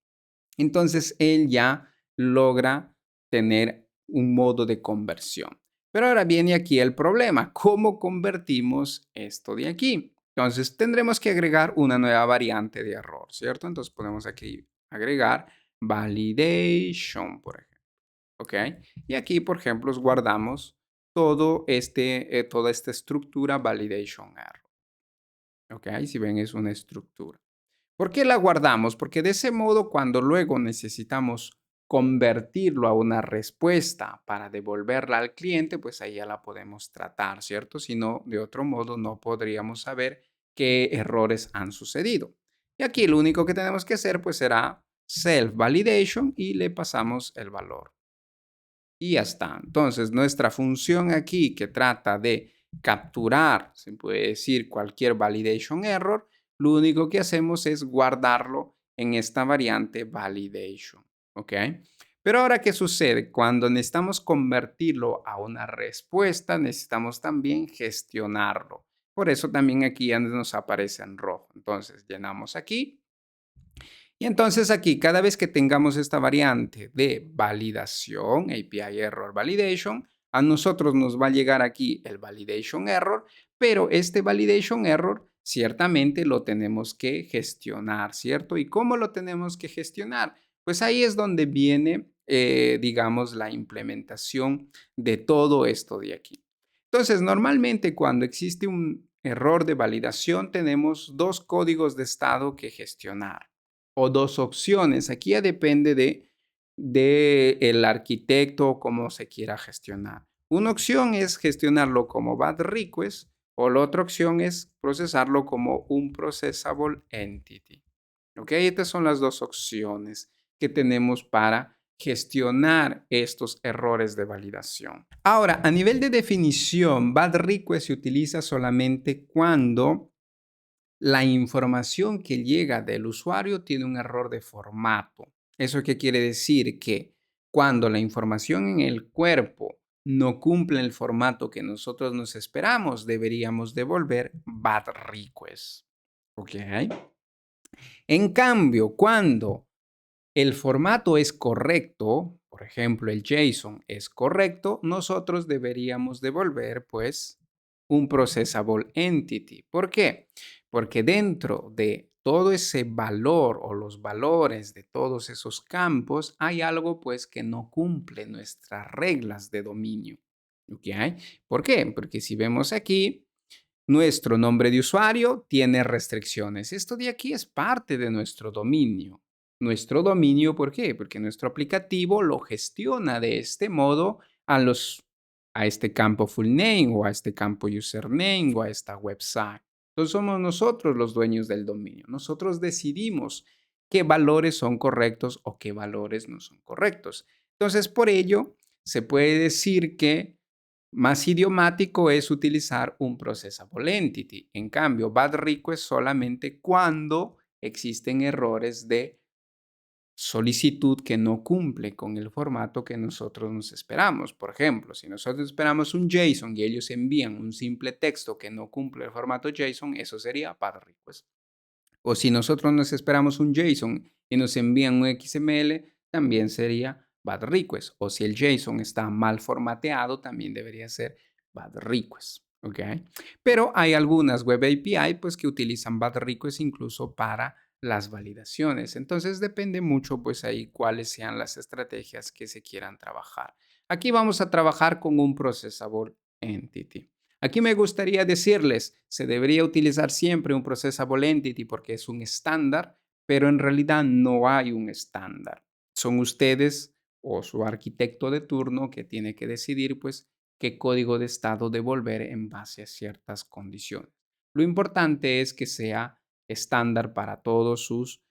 Entonces, él ya logra tener un modo de conversión. Pero ahora viene aquí el problema. ¿Cómo convertimos esto de aquí? Entonces, tendremos que agregar una nueva variante de error, ¿cierto? Entonces, podemos aquí agregar validation, por ejemplo. ¿Ok? Y aquí, por ejemplo, guardamos toda esta estructura validation error. ¿Ok? Si ven, es una estructura. ¿Por qué la guardamos? Porque de ese modo, cuando luego necesitamos convertirlo a una respuesta para devolverla al cliente, pues ahí ya la podemos tratar, ¿cierto? Si no, de otro modo no podríamos saber qué errores han sucedido. Y aquí lo único que tenemos que hacer pues será self-validation y le pasamos el valor. Y ya está. Entonces, nuestra función aquí que trata de capturar, se puede decir, cualquier validation error, lo único que hacemos es guardarlo en esta variante validation. ¿Ok? Pero ahora, ¿qué sucede? Cuando necesitamos convertirlo a una respuesta, necesitamos también gestionarlo. Por eso también aquí ya nos aparece en rojo. Entonces, llenamos aquí y entonces aquí, cada vez que tengamos esta variante de validación, API Error Validation, a nosotros nos va a llegar aquí el Validation Error, pero este Validation Error ciertamente lo tenemos que gestionar, ¿cierto? ¿Y cómo lo tenemos que gestionar? Pues ahí es donde viene, digamos, la implementación de todo esto de aquí. Entonces, normalmente cuando existe un error de validación, tenemos dos códigos de estado que gestionar o dos opciones. Aquí ya depende de el arquitecto o cómo se quiera gestionar. Una opción es gestionarlo como bad request o la otra opción es procesarlo como un processable entity. ¿Ok? Estas son las dos opciones que tenemos para gestionar estos errores de validación. Ahora, a nivel de definición, bad request se utiliza solamente cuando la información que llega del usuario tiene un error de formato. ¿Eso qué quiere decir? Que cuando la información en el cuerpo no cumple el formato que nosotros nos esperamos, deberíamos devolver bad request. ¿Ok? En cambio, cuando el formato es correcto, por ejemplo, el JSON es correcto, nosotros deberíamos devolver pues un processable entity. ¿Por qué? Porque dentro de todo ese valor o los valores de todos esos campos hay algo pues que no cumple nuestras reglas de dominio. ¿Ok? ¿Por qué? Porque si vemos aquí, nuestro nombre de usuario tiene restricciones. Esto de aquí es parte de nuestro dominio. Nuestro dominio, ¿por qué? Porque nuestro aplicativo lo gestiona de este modo a este campo full name o a este campo username o a esta website. Entonces somos nosotros los dueños del dominio. Nosotros decidimos qué valores son correctos o qué valores no son correctos. Entonces, por ello, se puede decir que más idiomático es utilizar un processable entity. En cambio, bad request solamente cuando existen errores de solicitud que no cumple con el formato que nosotros nos esperamos. Por ejemplo, si nosotros esperamos un JSON y ellos envían un simple texto que no cumple el formato JSON, eso sería bad request. O si nosotros nos esperamos un JSON y nos envían un XML, también sería bad request. O si el JSON está mal formateado, también debería ser bad request. ¿Ok? Pero hay algunas web API pues, que utilizan bad request incluso para las validaciones. Entonces depende mucho pues ahí cuáles sean las estrategias que se quieran trabajar. Aquí vamos a trabajar con un processable entity. Aquí me gustaría decirles, se debería utilizar siempre un processable entity porque es un estándar, pero en realidad no hay un estándar. Son ustedes o su arquitecto de turno que tiene que decidir pues qué código de estado devolver en base a ciertas condiciones. Lo importante es que sea estándar para todos sus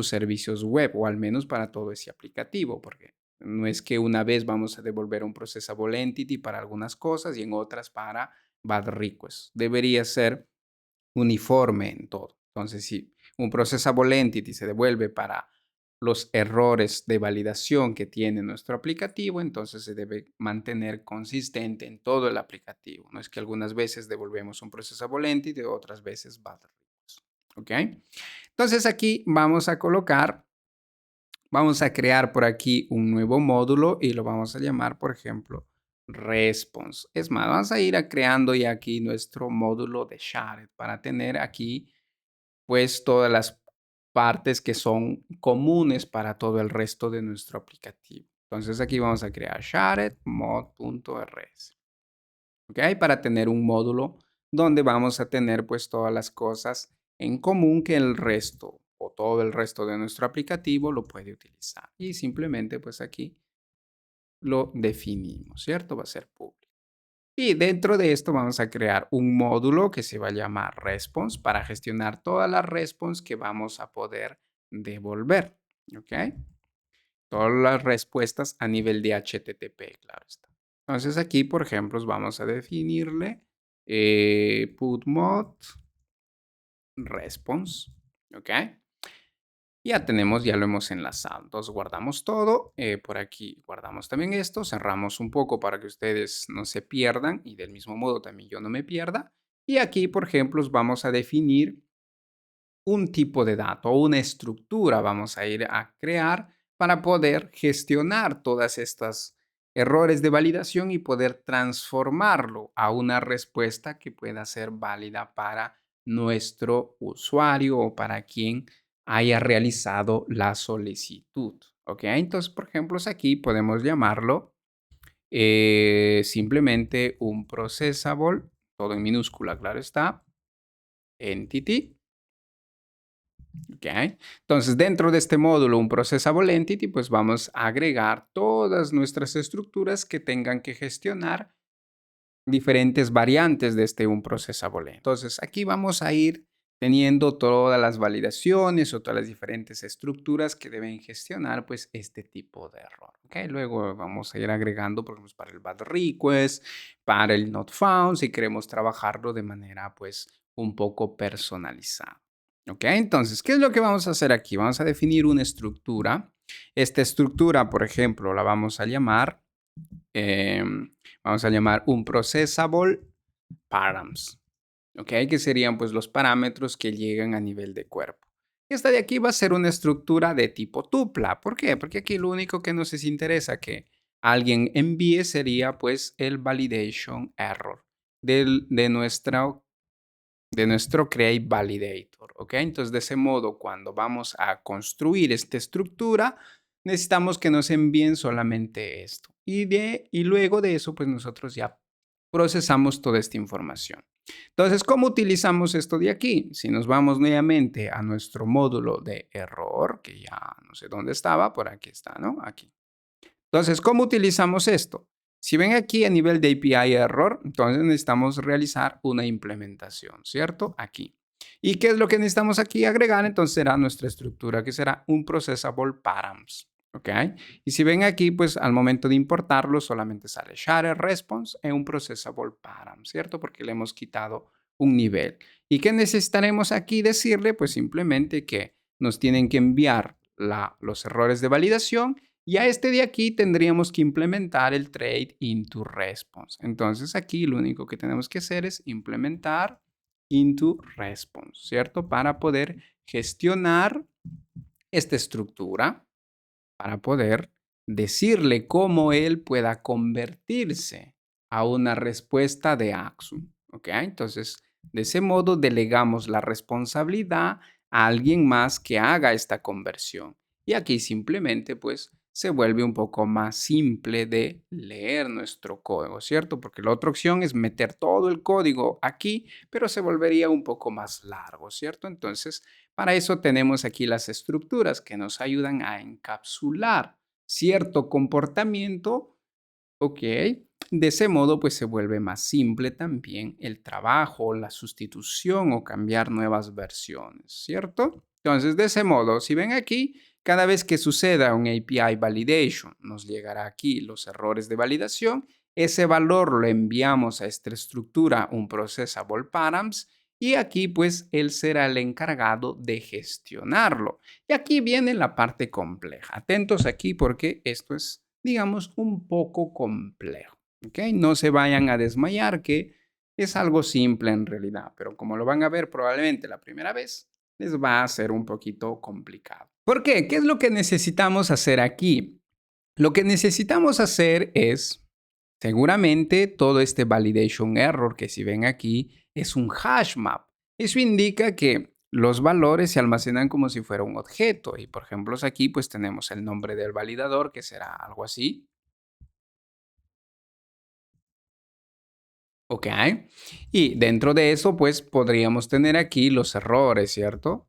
servicios web o al menos para todo ese aplicativo, porque no es que una vez vamos a devolver un processable entity para algunas cosas y en otras para bad request. Debería ser uniforme en todo. Entonces, si un processable entity se devuelve para los errores de validación que tiene nuestro aplicativo, entonces se debe mantener consistente en todo el aplicativo. No es que algunas veces devolvemos un processable entity y otras veces bad request. ¿Ok? Entonces aquí vamos a crear por aquí un nuevo módulo y lo vamos a llamar, por ejemplo, response. Es más, vamos a ir creando ya aquí nuestro módulo de shared para tener aquí pues todas las partes que son comunes para todo el resto de nuestro aplicativo. Entonces aquí vamos a crear shared mod.rs. ¿Ok? Para tener un módulo donde vamos a tener pues todas las cosas en común que el resto o todo el resto de nuestro aplicativo lo puede utilizar. Y simplemente pues aquí lo definimos, ¿cierto? Va a ser público. Y dentro de esto vamos a crear un módulo que se va a llamar response para gestionar todas las response que vamos a poder devolver. ¿Ok? Todas las respuestas a nivel de HTTP, claro está. Entonces aquí, por ejemplo, vamos a definirle put mod response. ¿Ok? Ya tenemos, ya lo hemos enlazado. Entonces guardamos todo. Por aquí guardamos también esto. Cerramos un poco para que ustedes no se pierdan y del mismo modo también yo no me pierda. Y aquí, por ejemplo, vamos a definir un tipo de dato o una estructura vamos a ir a crear para poder gestionar todas estas errores de validación y poder transformarlo a una respuesta que pueda ser válida para nuestro usuario o para quien haya realizado la solicitud. ¿Ok? Entonces, por ejemplo, aquí podemos llamarlo simplemente un processable, todo en minúscula, claro está, entity. ¿Ok? Entonces, dentro de este módulo, un processable entity, pues vamos a agregar todas nuestras estructuras que tengan que gestionar diferentes variantes de este un processable. Entonces, aquí vamos a ir teniendo todas las validaciones o todas las diferentes estructuras que deben gestionar pues este tipo de error. ¿Ok? Luego vamos a ir agregando, por ejemplo, para el bad request, para el not found, si queremos trabajarlo de manera pues un poco personalizada. ¿Ok? Entonces, ¿qué es lo que vamos a hacer aquí? Vamos a definir una estructura. Esta estructura, por ejemplo, la vamos a llamar un processable params, ¿ok? Que serían pues los parámetros que llegan a nivel de cuerpo. Esta de aquí va a ser una estructura de tipo tupla. ¿Por qué? Porque aquí lo único que nos interesa que alguien envíe sería pues el validation error de nuestro create validator, ¿ok? Entonces, de ese modo, cuando vamos a construir esta estructura, necesitamos que nos envíen solamente esto. Y luego de eso, pues nosotros ya procesamos toda esta información. Entonces, ¿cómo utilizamos esto de aquí? Si nos vamos nuevamente a nuestro módulo de error, que ya no sé dónde estaba, por aquí está, ¿no? Aquí. Entonces, ¿cómo utilizamos esto? Si ven aquí a nivel de API error, entonces necesitamos realizar una implementación, ¿cierto? Aquí. ¿Y qué es lo que necesitamos aquí agregar? Entonces será nuestra estructura, que será un processable params. ¿Ok? Y si ven aquí, pues al momento de importarlo solamente sale shared response en un processable params, ¿cierto? Porque le hemos quitado un nivel. ¿Y qué necesitaremos aquí decirle? Pues simplemente que nos tienen que enviar los errores de validación y a este de aquí tendríamos que implementar el trade into response. Entonces aquí lo único que tenemos que hacer es implementar into response, ¿cierto? Para poder gestionar esta estructura, para poder decirle cómo él pueda convertirse a una respuesta de Axum. ¿Ok? Entonces, de ese modo delegamos la responsabilidad a alguien más que haga esta conversión. Y aquí simplemente pues se vuelve un poco más simple de leer nuestro código, ¿cierto? Porque la otra opción es meter todo el código aquí, pero se volvería un poco más largo, ¿cierto? Entonces, para eso tenemos aquí las estructuras que nos ayudan a encapsular cierto comportamiento, ¿ok? De ese modo, pues se vuelve más simple también el trabajo, la sustitución o cambiar nuevas versiones, ¿cierto? Entonces, de ese modo, si ven aquí, cada vez que suceda un API validation, nos llegará aquí los errores de validación. Ese valor lo enviamos a esta estructura, un processable params, y aquí pues él será el encargado de gestionarlo. Y aquí viene la parte compleja. Atentos aquí porque esto es, digamos, un poco complejo. ¿Ok? No se vayan a desmayar que es algo simple en realidad, pero como lo van a ver probablemente la primera vez, les va a ser un poquito complicado. ¿Por qué? ¿Qué es lo que necesitamos hacer aquí? Lo que necesitamos hacer es, seguramente, todo este validation error que si ven aquí es un hash map. Eso indica que Los valores se almacenan como si fuera un objeto y, por ejemplo, aquí pues tenemos el nombre del validador, que será algo así, ¿ok? Y dentro de eso pues podríamos tener aquí los errores, ¿cierto?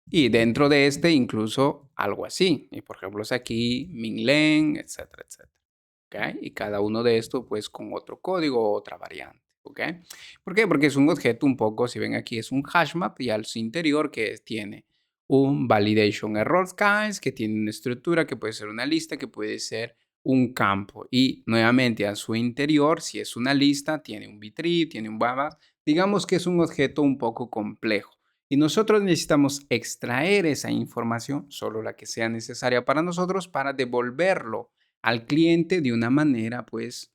Y dentro de este incluso algo así. Y por ejemplo, es aquí Minglen, etcétera, etcétera. ¿Ok? Y cada uno de estos pues con otro código o otra variante. ¿Ok? ¿Por qué? Porque es un objeto un poco, si ven aquí, es un hashmap y al su interior que tiene un validation error kinds, que tiene una estructura que puede ser una lista, que puede ser un campo. Y nuevamente a su interior, si es una lista, tiene un bitree, tiene un baba. Digamos que es un objeto un poco complejo. Y nosotros necesitamos extraer esa información, solo la que sea necesaria para nosotros, para devolverlo al cliente de una manera, pues,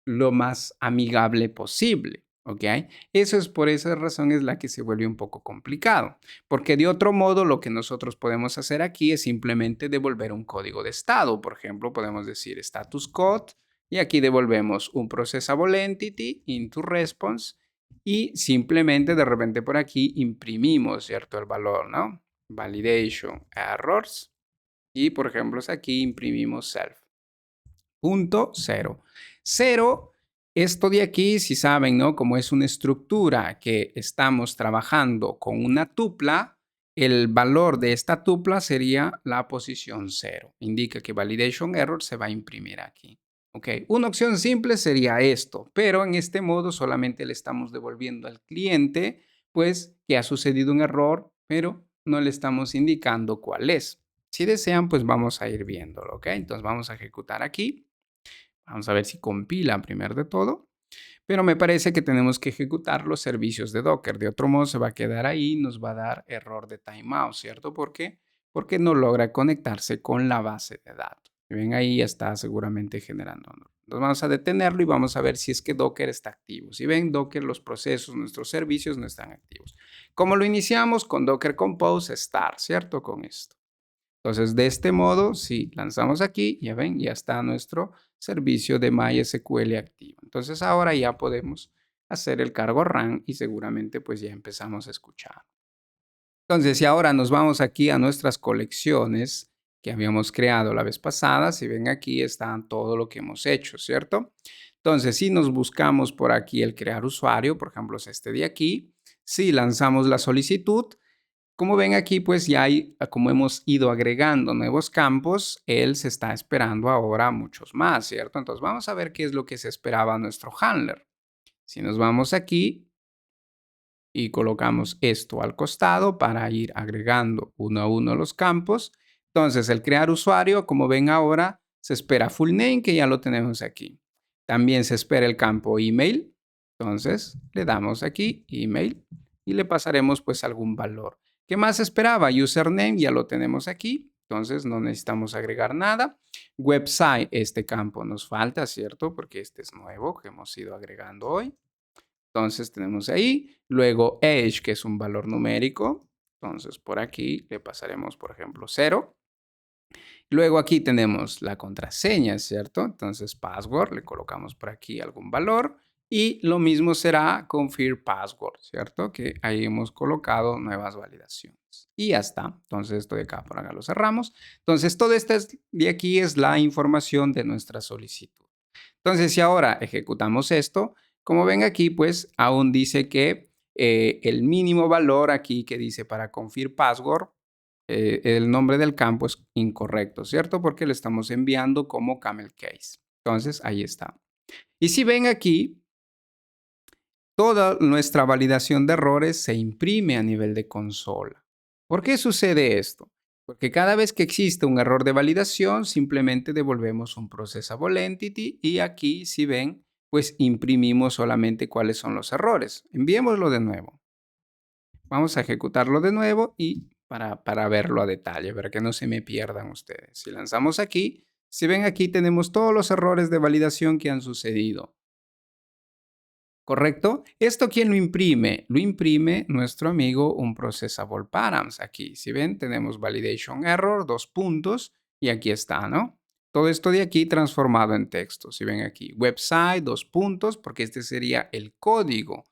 lo más amigable posible, ¿ok? Eso es por esa razón es la que se vuelve un poco complicado, porque de otro modo lo que nosotros podemos hacer aquí es simplemente devolver un código de estado. Por ejemplo, podemos decir status code y aquí devolvemos un processable entity into response y simplemente de repente por aquí imprimimos, ¿cierto? El valor, ¿no? Validation errors y por ejemplo aquí imprimimos self. Punto cero. Cero, esto de aquí, si saben, ¿no? Como es una estructura que estamos trabajando con una tupla, el valor de esta tupla sería la posición cero. Indica que validation error se va a imprimir aquí. ¿Ok? Una opción simple sería esto, pero en este modo solamente le estamos devolviendo al cliente, pues, que ha sucedido un error, pero no le estamos indicando cuál es. Si desean, pues vamos a ir viéndolo, ¿ok? Entonces vamos a ejecutar aquí. Vamos a ver si compila primero de todo. Pero me parece que tenemos que ejecutar los servicios de Docker. De otro modo se va a quedar ahí y nos va a dar error de timeout, ¿cierto? ¿Por qué? Porque no logra conectarse con la base de datos. Si ven ahí ya está seguramente generando. Entonces vamos a detenerlo y vamos a ver si es que Docker está activo. Si ven Docker, los procesos, nuestros servicios no están activos. ¿Cómo lo iniciamos? Con Docker Compose Start, ¿cierto? Con esto. Entonces, de este modo, si lanzamos aquí, ya ven, ya está nuestro servicio de MySQL activo. Entonces, ahora ya podemos hacer el cargo run y seguramente pues ya empezamos a escuchar. Entonces, si ahora nos vamos aquí a nuestras colecciones que habíamos creado la vez pasada, si ven aquí está todo lo que hemos hecho, ¿cierto? Entonces, si nos buscamos por aquí el crear usuario, por ejemplo, es este de aquí, si lanzamos la solicitud, como ven aquí, pues ya hay, como hemos ido agregando nuevos campos, él se está esperando ahora muchos más, ¿cierto? Entonces vamos a ver qué es lo que se esperaba nuestro handler. Si nos vamos aquí y colocamos esto al costado para ir agregando uno a uno los campos, entonces el crear usuario, como ven ahora, se espera full name, que ya lo tenemos aquí. También se espera el campo email, entonces le damos aquí email y le pasaremos pues algún valor. ¿Qué más esperaba? Username, ya lo tenemos aquí, entonces no necesitamos agregar nada. Website, este campo nos falta, ¿cierto? Porque este es nuevo que hemos ido agregando hoy. Entonces tenemos ahí. Luego age, que es un valor numérico. Entonces por aquí le pasaremos, por ejemplo, 0. Luego aquí tenemos la contraseña, ¿cierto? Entonces password, le colocamos por aquí algún valor. Y lo mismo será confirm password, ¿cierto? Que ahí hemos colocado nuevas validaciones. Y ya está. Entonces esto de acá por acá lo cerramos. Entonces todo esto de aquí es la información de nuestra solicitud. Entonces si ahora ejecutamos esto, como ven aquí, pues aún dice que el mínimo valor aquí que dice para confirm password, el nombre del campo es incorrecto, ¿cierto? Porque lo estamos enviando como camel case. Entonces, ahí está. Y si ven aquí, toda nuestra validación de errores se imprime a nivel de consola. ¿Por qué sucede esto? Porque cada vez que existe un error de validación, simplemente devolvemos un processable entity y aquí, si ven, pues imprimimos solamente cuáles son los errores. Enviémoslo de nuevo. Vamos a ejecutarlo de nuevo y para verlo a detalle, para que no se me pierdan ustedes. Si lanzamos aquí, si ven aquí tenemos todos los errores de validación que han sucedido. ¿Correcto? ¿Esto quién lo imprime? Lo imprime nuestro amigo un processable params. Aquí, si ven, tenemos validation error, 2 puntos, y aquí está, ¿no? Todo esto de aquí transformado en texto. Si ven aquí, website, 2 puntos, porque este sería el código.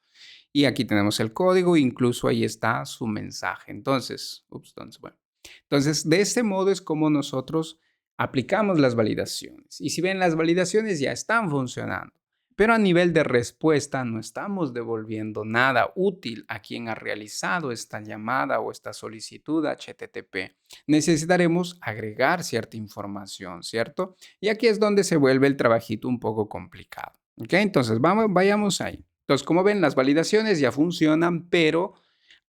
Y aquí tenemos el código, incluso ahí está su mensaje. Entonces, de este modo es como nosotros aplicamos las validaciones. Y si ven, las validaciones ya están funcionando, pero a nivel de respuesta no estamos devolviendo nada útil a quien ha realizado esta llamada o esta solicitud HTTP. Necesitaremos agregar cierta información, ¿cierto? Y aquí es donde se vuelve el trabajito un poco complicado. ¿Ok? Entonces, vayamos ahí. Entonces, como ven, las validaciones ya funcionan, pero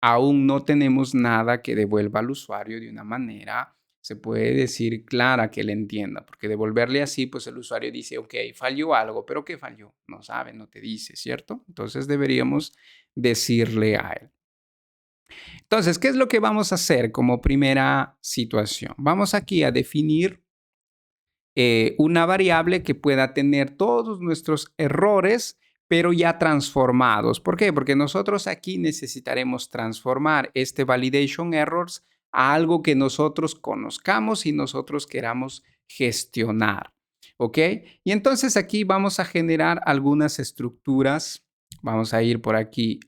aún no tenemos nada que devuelva al usuario de una manera, se puede decir, clara, que le entienda, porque devolverle así, pues el usuario dice, ok, falló algo, pero ¿qué falló? No sabe, no te dice, ¿cierto? Entonces deberíamos decirle a él. Entonces, ¿qué es lo que vamos a hacer como primera situación? Vamos aquí a definir una variable que pueda tener todos nuestros errores, pero ya transformados. ¿Por qué? Porque nosotros aquí necesitaremos transformar este validation errors a algo que nosotros conozcamos y nosotros queramos gestionar. ¿Ok? Y entonces aquí vamos a generar algunas estructuras. Vamos a ir por aquí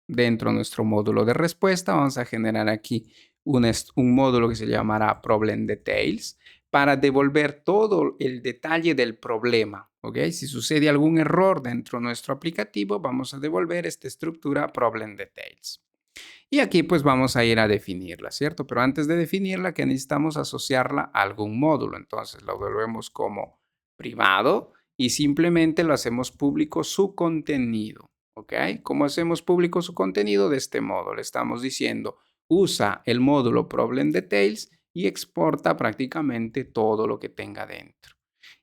dentro de nuestro módulo de respuesta. Vamos a generar aquí un módulo que se llamará Problem Details para devolver todo el detalle del problema. ¿Ok? Si sucede algún error dentro de nuestro aplicativo, vamos a devolver esta estructura Problem Details. Y aquí pues vamos a ir a definirla, ¿cierto? Pero antes de definirla, que necesitamos asociarla a algún módulo. Entonces lo devolvemos como privado y simplemente lo hacemos público su contenido. ¿Ok? ¿Cómo hacemos público su contenido? De este modo, le estamos diciendo, usa el módulo Problem Details y exporta prácticamente todo lo que tenga dentro.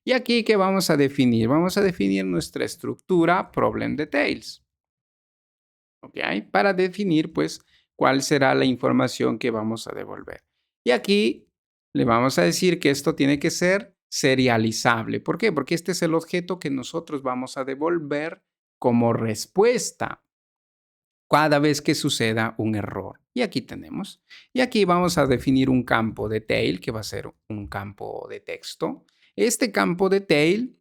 Y aquí, ¿qué vamos a definir? Vamos a definir nuestra estructura Problem Details. ¿Ok? Para definir, pues, cuál será la información que vamos a devolver. Y aquí le vamos a decir que esto tiene que ser serializable. ¿Por qué? Porque este es el objeto que nosotros vamos a devolver como respuesta cada vez que suceda un error. Y aquí tenemos. Y aquí vamos a definir un campo de tail, que va a ser un campo de texto. Este campo de tail,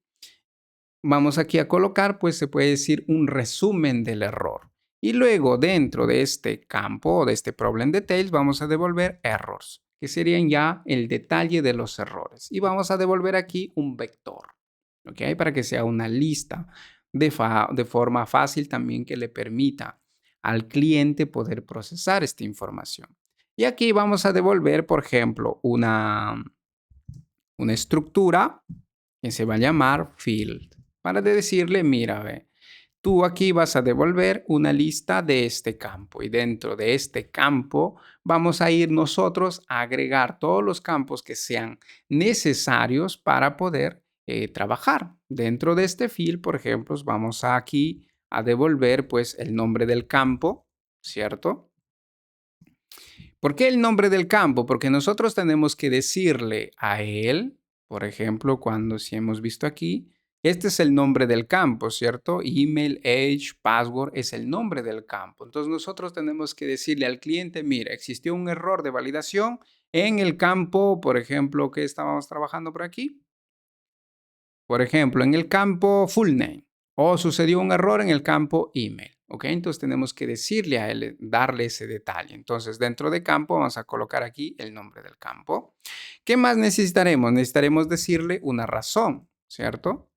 vamos aquí a colocar, pues se puede decir un resumen del error. Y luego dentro de este campo o de este problem details vamos a devolver errors, que serían ya el detalle de los errores. Y vamos a devolver aquí un vector, ¿ok? Para que sea una lista de forma fácil también que le permita al cliente poder procesar esta información. Y aquí vamos a devolver, por ejemplo, una estructura que se va a llamar field, para decirle, mira, ve, tú aquí vas a devolver una lista de este campo y dentro de este campo vamos a ir nosotros a agregar todos los campos que sean necesarios para poder trabajar. Dentro de este field, por ejemplo, vamos aquí a devolver pues el nombre del campo, ¿cierto? ¿Por qué el nombre del campo? Porque nosotros tenemos que decirle a él, por ejemplo, cuando si hemos visto aquí, este es el nombre del campo, ¿cierto? Email, age, password es el nombre del campo. Entonces nosotros tenemos que decirle al cliente, mira, existió un error de validación en el campo, por ejemplo, que estábamos trabajando por aquí. Por ejemplo, en el campo full name o sucedió un error en el campo email. ¿Ok? Entonces tenemos que decirle a él, darle ese detalle. Entonces dentro de campo vamos a colocar aquí el nombre del campo. ¿Qué más necesitaremos? Necesitaremos decirle una razón, ¿cierto?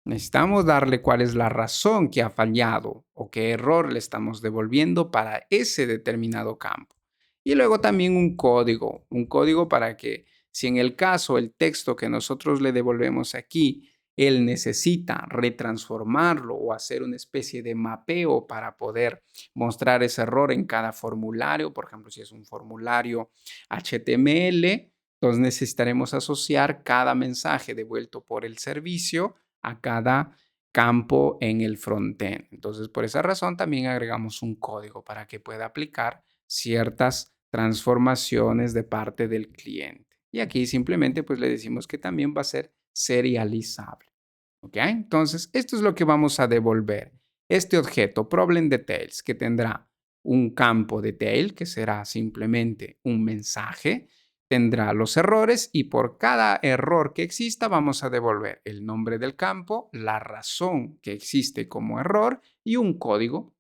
Necesitamos darle cuál es la razón que ha fallado o qué error le estamos devolviendo para ese determinado campo. Y luego también un código para que si en el caso el texto que nosotros le devolvemos aquí, él necesita retransformarlo o hacer una especie de mapeo para poder mostrar ese error en cada formulario, por ejemplo, si es un formulario HTML, entonces necesitaremos asociar cada mensaje devuelto por el servicio a cada campo en el frontend. Entonces, por esa razón también agregamos un código para que pueda aplicar ciertas transformaciones de parte del cliente. Y aquí simplemente pues le decimos que también va a ser serializable. ¿Ok? Entonces, esto es lo que vamos a devolver. Este objeto, problem details, que tendrá un campo detail, que será simplemente un mensaje. tendrá los errores y por cada error que exista vamos a devolver el nombre del campo, la razón que existe como error y un código.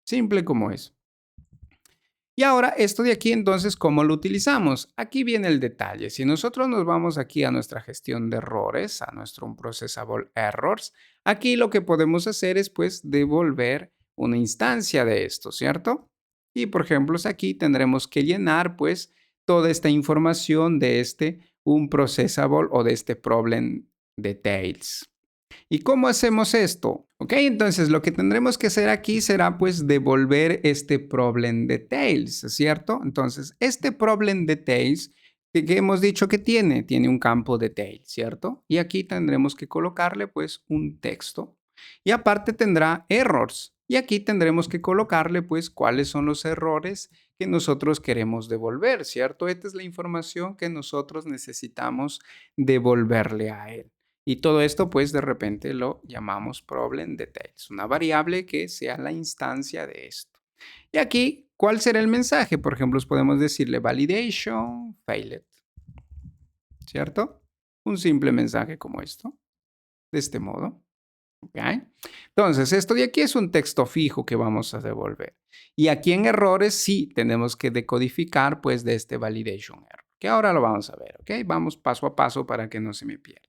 Simple como es. Y ahora esto de aquí entonces, ¿cómo lo utilizamos? Aquí viene el detalle. Si nosotros nos vamos aquí a nuestra gestión de errores, a nuestro unprocessable errors, aquí lo que podemos hacer es pues devolver una instancia de esto, ¿cierto? Y por ejemplo, aquí tendremos que llenar pues toda esta información de este unprocessable o de este problem details. ¿Y cómo hacemos esto? Ok, entonces lo que tendremos que hacer aquí será pues devolver este problem details, ¿cierto? Entonces, este problem details que hemos dicho que tiene un campo detail, ¿cierto? Y aquí tendremos que colocarle pues un texto. Y aparte tendrá errors. Y aquí tendremos que colocarle pues cuáles son los errores que nosotros queremos devolver, ¿cierto? Esta es la información que nosotros necesitamos devolverle a él. Y todo esto, pues, de repente lo llamamos problem details, una variable que sea la instancia de esto. Y aquí, ¿cuál será el mensaje? Por ejemplo, podemos decirle validation failed, ¿cierto? Un simple mensaje como esto, de este modo. ¿Ok? Entonces, esto de aquí es un texto fijo que vamos a devolver. Y aquí en errores sí tenemos que decodificar, pues, de este validation error, que ahora lo vamos a ver, ¿ok? Vamos paso a paso para que no se me pierda.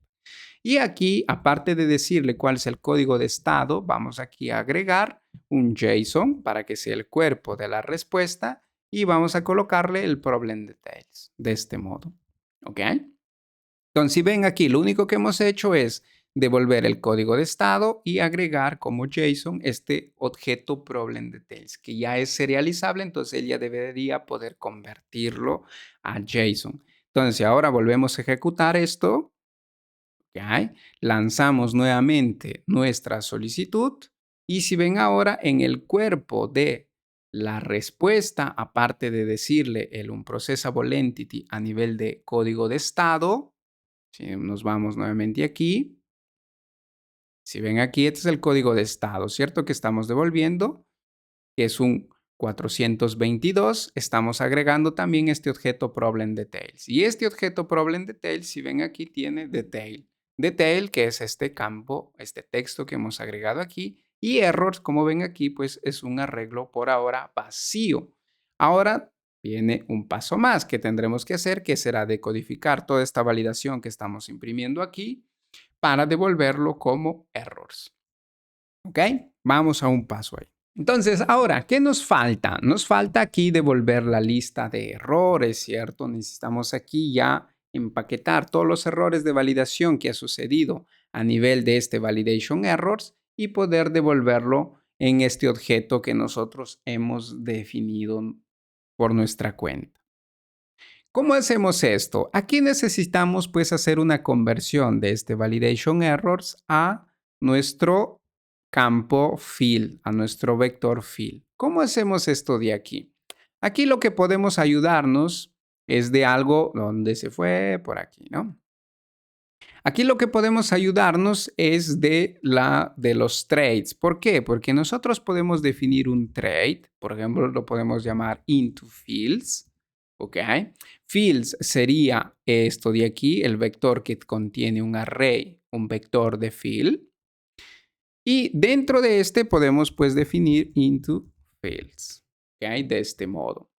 Y aquí, aparte de decirle cuál es el código de estado, vamos aquí a agregar un JSON para que sea el cuerpo de la respuesta y vamos a colocarle el problem details de este modo. ¿Ok? Entonces, si ven aquí, lo único que hemos hecho es devolver el código de estado y agregar como JSON este objeto problem details, que ya es serializable, entonces él ya debería poder convertirlo a JSON. Entonces, si ahora volvemos a ejecutar esto, ¿ok? Lanzamos nuevamente nuestra solicitud y si ven ahora en el cuerpo de la respuesta, aparte de decirle el unprocessable entity a nivel de código de estado, si nos vamos nuevamente aquí, si ven aquí, este es el código de estado, ¿cierto? Que estamos devolviendo, que es un 422, estamos agregando también este objeto problem details. Y este objeto problem details, si ven aquí, tiene detail. Detail, que es este campo, este texto que hemos agregado aquí. Y errors, como ven aquí, pues es un arreglo por ahora vacío. Ahora viene un paso más que tendremos que hacer, que será decodificar toda esta validación que estamos imprimiendo aquí para devolverlo como errors. ¿Ok? Vamos a un paso ahí. Entonces, ahora, ¿qué nos falta? Nos falta aquí devolver la lista de errores, ¿cierto? Necesitamos aquí ya empaquetar todos los errores de validación que ha sucedido a nivel de este validation errors y poder devolverlo en este objeto que nosotros hemos definido por nuestra cuenta. ¿Cómo hacemos esto? Aquí necesitamos pues hacer una conversión de este validation errors a nuestro campo fill, a nuestro vector fill. ¿Cómo hacemos esto de aquí? Aquí lo que podemos ayudarnos es de algo donde se fue por aquí, ¿no? Aquí lo que podemos ayudarnos es de los trades. ¿Por qué? Porque nosotros podemos definir un trade, por ejemplo, lo podemos llamar into fields, ¿ok? Fields sería esto de aquí, el vector que contiene un array, un vector de field. Y dentro de este podemos pues definir into fields, ¿ok? De este modo.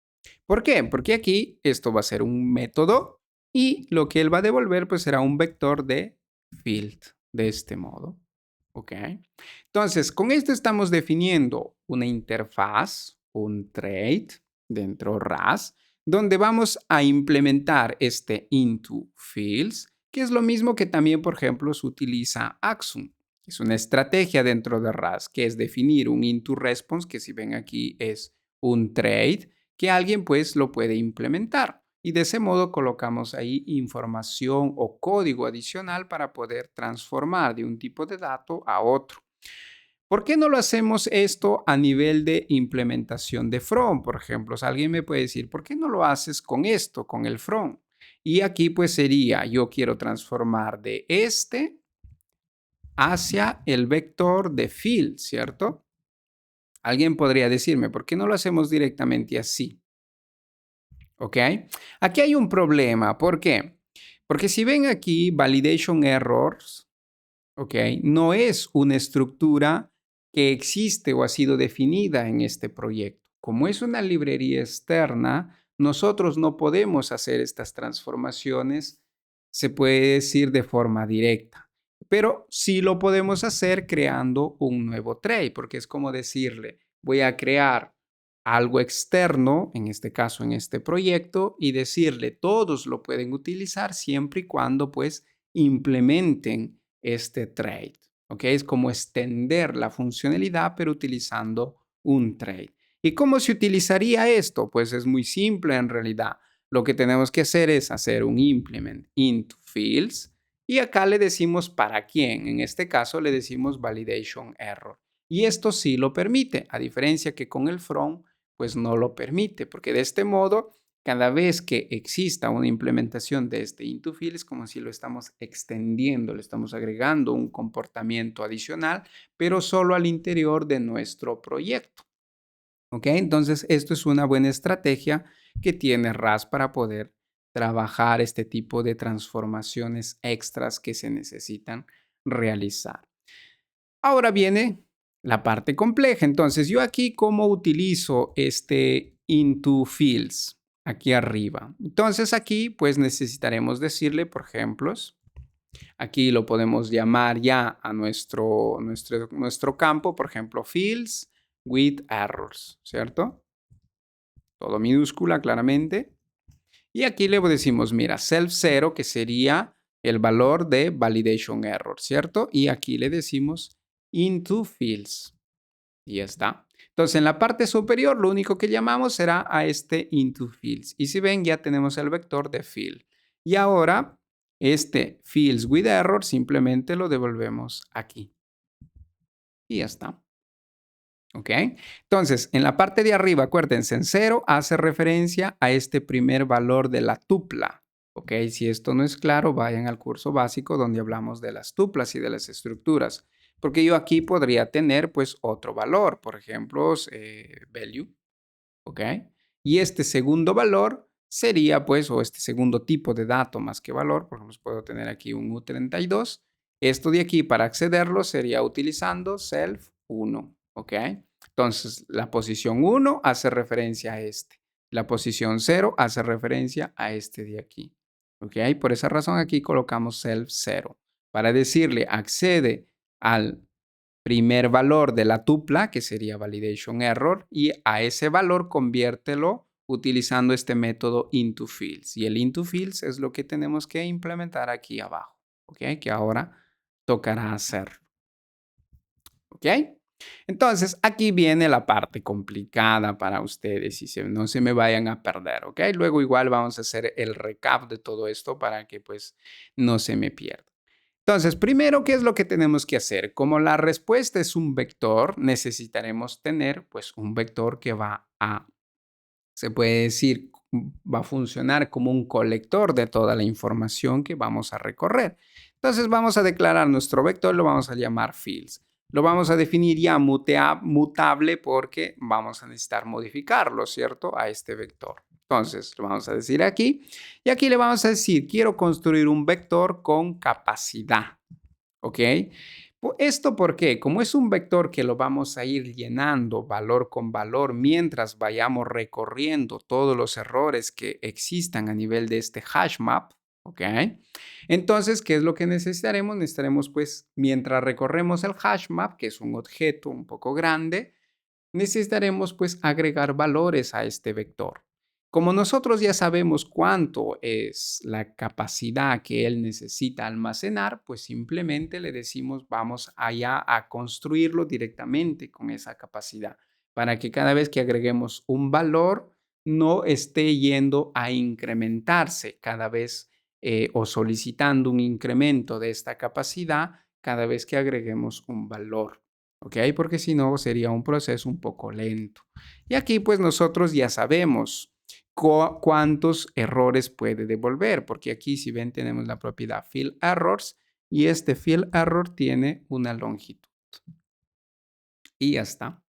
¿Por qué? Porque aquí esto va a ser un método y lo que él va a devolver pues será un vector de field de este modo. ¿Ok? Entonces, con esto estamos definiendo una interfaz, un trait dentro RAS, donde vamos a implementar este into fields, que es lo mismo que también, por ejemplo, se utiliza Axum. Es una estrategia dentro de RAS, que es definir un into response, que si ven aquí es un trait, que alguien pues lo puede implementar. Y de ese modo colocamos ahí información o código adicional para poder transformar de un tipo de dato a otro. ¿Por qué no lo hacemos esto a nivel de implementación de front? Por ejemplo, alguien me puede decir, ¿por qué no lo haces con esto, con el front? Y aquí pues sería, yo quiero transformar de este hacia el vector de field, ¿cierto? Alguien podría decirme, ¿por qué no lo hacemos directamente así? ¿ok? Aquí hay un problema. ¿Por qué? Porque si ven aquí, validation errors, ¿ok? No es una estructura que existe o ha sido definida en este proyecto. Como es una librería externa, nosotros no podemos hacer estas transformaciones, se puede decir de forma directa, pero sí lo podemos hacer creando un nuevo tray, porque es como decirle, voy a crear algo externo, en este caso en este proyecto, y decirle, todos lo pueden utilizar siempre y cuando pues implementen este trade. ¿Ok? Es como extender la funcionalidad, pero utilizando un trade. ¿Y cómo se utilizaría esto? Pues es muy simple en realidad. Lo que tenemos que hacer es hacer un implement into fields y acá le decimos para quién. En este caso le decimos validation error. Y esto sí lo permite, a diferencia que con el from, pues no lo permite, porque de este modo cada vez que exista una implementación de este into field es como si lo estamos extendiendo, le estamos agregando un comportamiento adicional, pero solo al interior de nuestro proyecto. ¿Ok? Entonces, esto es una buena estrategia que tiene RAS para poder trabajar este tipo de transformaciones extras que se necesitan realizar. Ahora viene la parte compleja. Entonces, yo aquí, ¿cómo utilizo este into fields? Aquí arriba. Entonces, aquí, pues necesitaremos decirle, por ejemplos, aquí lo podemos llamar ya a nuestro campo, por ejemplo, fields with errors, ¿cierto? Todo minúscula, claramente. Y aquí le decimos, mira, self 0, que sería el valor de validation error, ¿cierto? Y aquí le decimos into fields. Y ya está. Entonces, en la parte superior, lo único que llamamos será a este into fields. Y si ven, ya tenemos el vector de field. Y ahora, este fields with error simplemente lo devolvemos aquí. Y ya está. ¿Ok? Entonces, en la parte de arriba, acuérdense, en 0 hace referencia a este primer valor de la tupla. ¿Ok? Si esto no es claro, vayan al curso básico donde hablamos de las tuplas y de las estructuras. Porque yo aquí podría tener pues otro valor, por ejemplo, value. ¿Ok? Y este segundo valor sería pues, o este segundo tipo de dato más que valor, por ejemplo, puedo tener aquí un U32. Esto de aquí para accederlo sería utilizando self 1. ¿Ok? Entonces, la posición 1 hace referencia a este. La posición 0 hace referencia a este de aquí. ¿Ok? Por esa razón aquí colocamos self 0. Para decirle accede al primer valor de la tupla, que sería validation error, y a ese valor conviértelo utilizando este método into fields. Y el into fields es lo que tenemos que implementar aquí abajo, ¿ok? Que ahora tocará hacer, ¿ok? Entonces, aquí viene la parte complicada para ustedes y no se me vayan a perder, ¿ok? Luego igual vamos a hacer el recap de todo esto para que pues no se me pierda. Entonces, primero, ¿qué es lo que tenemos que hacer? Como la respuesta es un vector, necesitaremos tener pues un vector que se puede decir, va a funcionar como un colector de toda la información que vamos a recorrer. Entonces, vamos a declarar nuestro vector, lo vamos a llamar fields. Lo vamos a definir ya mutable porque vamos a necesitar modificarlo, ¿cierto? A este vector. Entonces, lo vamos a decir aquí. Y aquí le vamos a decir, quiero construir un vector con capacidad. ¿Ok? ¿Esto por qué? Como es un vector que lo vamos a ir llenando valor con valor mientras vayamos recorriendo todos los errores que existan a nivel de este hash map, ¿ok? Entonces, ¿qué es lo que necesitaremos? Necesitaremos, pues, mientras recorremos el hash map, que es un objeto un poco grande, necesitaremos, pues, agregar valores a este vector. Como nosotros ya sabemos cuánto es la capacidad que él necesita almacenar, pues simplemente le decimos vamos allá a construirlo directamente con esa capacidad para que cada vez que agreguemos un valor no esté yendo a incrementarse cada vez o solicitando un incremento de esta capacidad cada vez que agreguemos un valor. ¿Ok? Porque si no sería un proceso un poco lento. Y aquí pues nosotros ya sabemos cuántos errores puede devolver, porque aquí si ven tenemos la propiedad field errors y este field error tiene una longitud. Y ya está.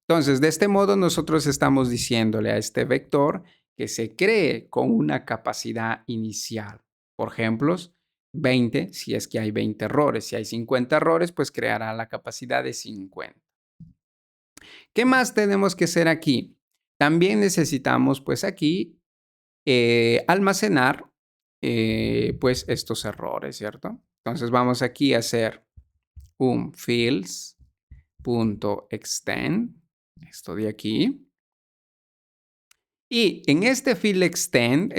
Entonces, de este modo nosotros estamos diciéndole a este vector que se cree con una capacidad inicial. Por ejemplo, 20, si es que hay 20 errores. Si hay 50 errores, pues creará la capacidad de 50. ¿Qué más tenemos que hacer aquí? También necesitamos, pues aquí, almacenar, pues estos errores, ¿cierto? Entonces vamos aquí a hacer un fields.extend, esto de aquí. Y en este field extend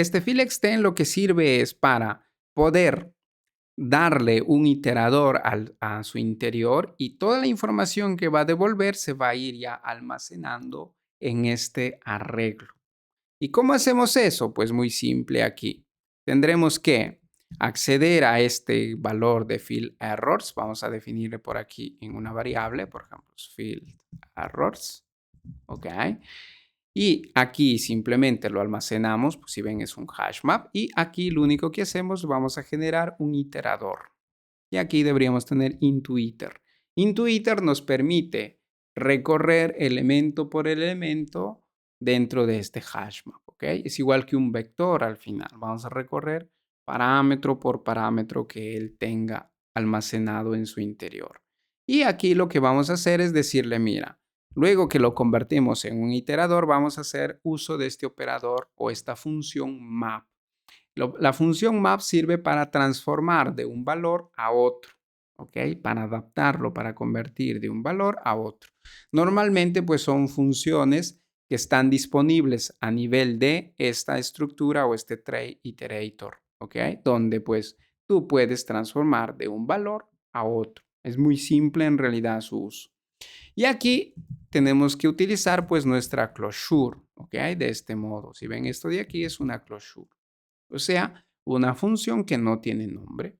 lo que sirve es para poder darle un iterador a su interior y toda la información que va a devolver se va a ir ya almacenando en este arreglo. ¿Y cómo hacemos eso? Pues muy simple aquí. Tendremos que acceder a este valor de field errors. Vamos a definirle por aquí en una variable, por ejemplo, field errors. ¿Ok? Y aquí simplemente lo almacenamos, pues si ven es un hash map. Y aquí lo único que hacemos, vamos a generar un iterador. Y aquí deberíamos tener into_iter. Into_iter nos permite recorrer elemento por elemento dentro de este hash map, ¿ok? Es igual que un vector al final. Vamos a recorrer parámetro por parámetro que él tenga almacenado en su interior. Y aquí lo que vamos a hacer es decirle, mira, luego que lo convertimos en un iterador, vamos a hacer uso de este operador o esta función map. La función map sirve para transformar de un valor a otro, ¿ok? Para adaptarlo, para convertir de un valor a otro. Normalmente, pues son funciones que están disponibles a nivel de esta estructura o este tray iterator, ¿ok? Donde pues tú puedes transformar de un valor a otro. Es muy simple en realidad su uso. Y aquí tenemos que utilizar pues nuestra closure, ¿ok? De este modo. Si ven esto de aquí es una closure. O sea, una función que no tiene nombre.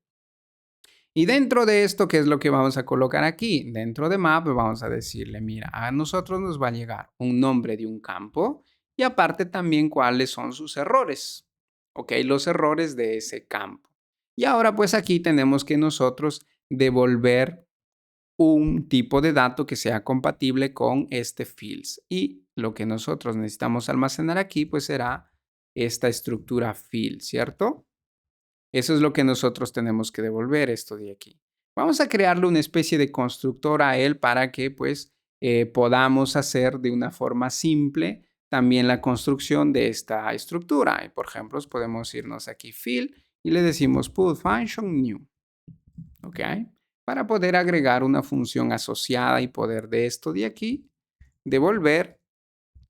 Y dentro de esto, ¿qué es lo que vamos a colocar aquí? Dentro de map vamos a decirle, mira, a nosotros nos va a llegar un nombre de un campo y aparte también cuáles son sus errores. ¿Ok? Los errores de ese campo. Y ahora pues aquí tenemos que nosotros devolver un tipo de dato que sea compatible con este fields. Y lo que nosotros necesitamos almacenar aquí pues será esta estructura field, ¿cierto? Eso es lo que nosotros tenemos que devolver esto de aquí. Vamos a crearle una especie de constructor a él para que pues podamos hacer de una forma simple también la construcción de esta estructura. Y por ejemplo, podemos irnos aquí field y le decimos put function new. ¿Ok? Para poder agregar una función asociada y poder de esto de aquí devolver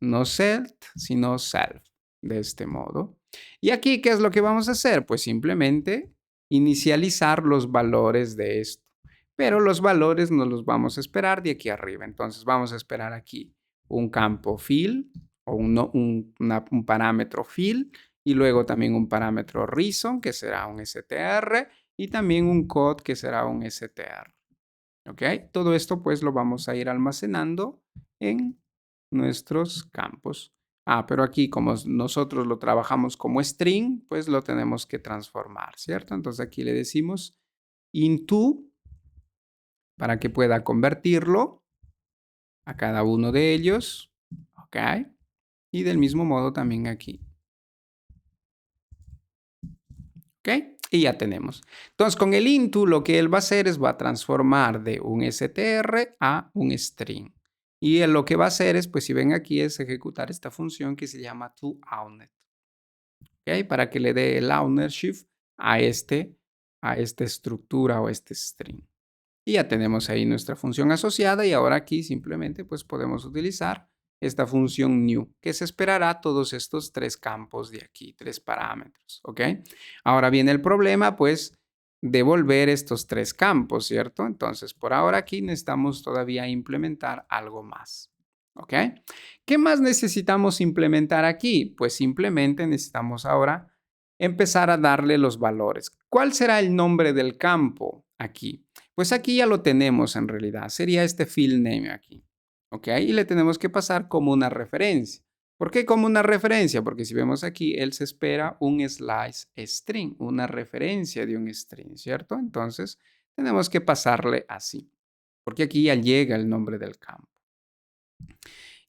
no self, sino self, de este modo. Y aquí, ¿qué es lo que vamos a hacer? Pues simplemente inicializar los valores de esto. Pero los valores nos los vamos a esperar de aquí arriba. Entonces vamos a esperar aquí un campo fill o un parámetro fill y luego también un parámetro reason que será un str y también un code que será un str. ¿Ok? Todo esto pues lo vamos a ir almacenando en nuestros campos. Pero aquí como nosotros lo trabajamos como string, pues lo tenemos que transformar, ¿cierto? Entonces aquí le decimos into para que pueda convertirlo a cada uno de ellos, ¿ok? Y del mismo modo también aquí, ¿ok? Y ya tenemos. Entonces con el into lo que él va a hacer es va a transformar de un str a un string. Y él lo que va a hacer es, pues si ven aquí, es ejecutar esta función que se llama toOwnit. ¿Okay? Para que le dé el ownership a esta estructura o este string. Y ya tenemos ahí nuestra función asociada y ahora aquí simplemente pues podemos utilizar esta función new que se esperará todos estos tres campos de aquí, tres parámetros, ¿ok? Ahora viene el problema pues devolver estos tres campos, ¿cierto? Entonces por ahora aquí necesitamos todavía implementar algo más, ¿ok? ¿Qué más necesitamos implementar aquí? Pues simplemente necesitamos ahora empezar a darle los valores. ¿Cuál será el nombre del campo aquí? Pues aquí ya lo tenemos en realidad. Sería este field name aquí. ¿Ok? Y le tenemos que pasar como una referencia. ¿Por qué como una referencia? Porque si vemos aquí, él se espera un slice string, una referencia de un string, ¿cierto? Entonces, tenemos que pasarle así. Porque aquí ya llega el nombre del campo.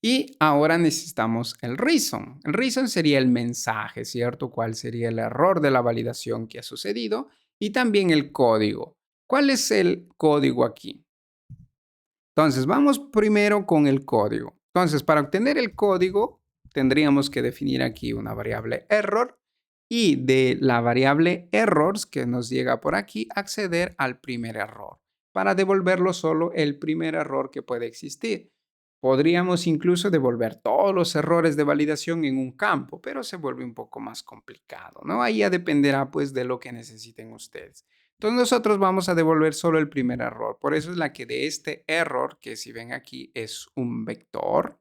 Y ahora necesitamos el reason. El reason sería el mensaje, ¿cierto? ¿Cuál sería el error de la validación que ha sucedido? Y también el código. ¿Cuál es el código aquí? Entonces, vamos primero con el código. Entonces, para obtener el código, tendríamos que definir aquí una variable error y de la variable errors que nos llega por aquí, acceder al primer error para devolverlo solo el primer error que puede existir. Podríamos incluso devolver todos los errores de validación en un campo, pero se vuelve un poco más complicado, ¿no? Ahí ya dependerá pues de lo que necesiten ustedes. Entonces nosotros vamos a devolver solo el primer error. Por eso es la que de este error, que si ven aquí es un vector.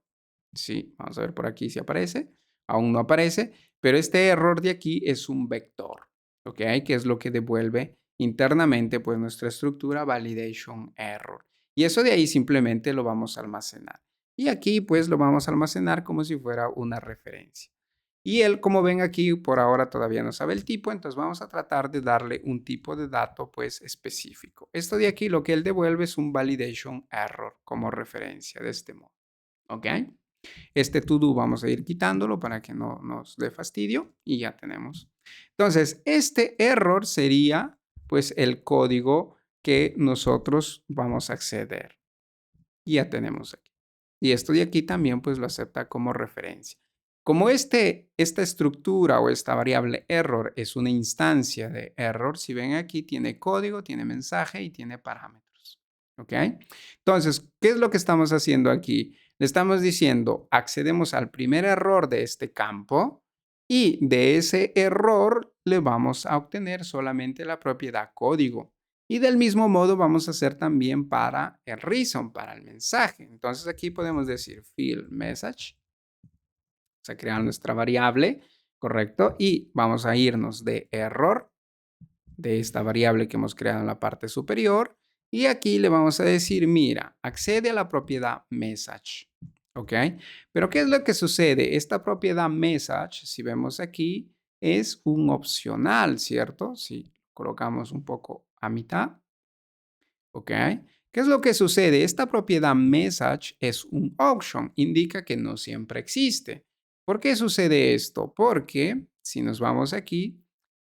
Sí, vamos a ver por aquí si aparece. Aún no aparece, pero este error de aquí es un vector, ¿ok? Que es lo que devuelve internamente pues nuestra estructura validation error. Y eso de ahí simplemente lo vamos a almacenar. Y aquí pues lo vamos a almacenar como si fuera una referencia. Y él, como ven aquí, por ahora todavía no sabe el tipo, entonces vamos a tratar de darle un tipo de dato pues específico. Esto de aquí lo que él devuelve es un validation error como referencia de este modo, ¿ok? Este to do vamos a ir quitándolo para que no nos dé fastidio y ya tenemos. Entonces, este error sería pues el código que nosotros vamos a acceder. Y ya tenemos aquí. Y esto de aquí también pues lo acepta como referencia. Como esta estructura o esta variable error es una instancia de error, si ven aquí tiene código, tiene mensaje y tiene parámetros. ¿Ok? Entonces, ¿qué es lo que estamos haciendo aquí? Le estamos diciendo, accedemos al primer error de este campo y de ese error le vamos a obtener solamente la propiedad código. Y del mismo modo vamos a hacer también para el reason, para el mensaje. Entonces aquí podemos decir field message, o sea, crear nuestra variable, ¿correcto? Y vamos a irnos de error, de esta variable que hemos creado en la parte superior. Y aquí le vamos a decir, mira, accede a la propiedad message, ¿ok? Pero ¿qué es lo que sucede? Esta propiedad message, si vemos aquí, es un opcional, ¿cierto? Si colocamos un poco a mitad. ¿Ok? ¿Qué es lo que sucede? Esta propiedad message es un option, indica que no siempre existe. ¿Por qué sucede esto? Porque si nos vamos aquí,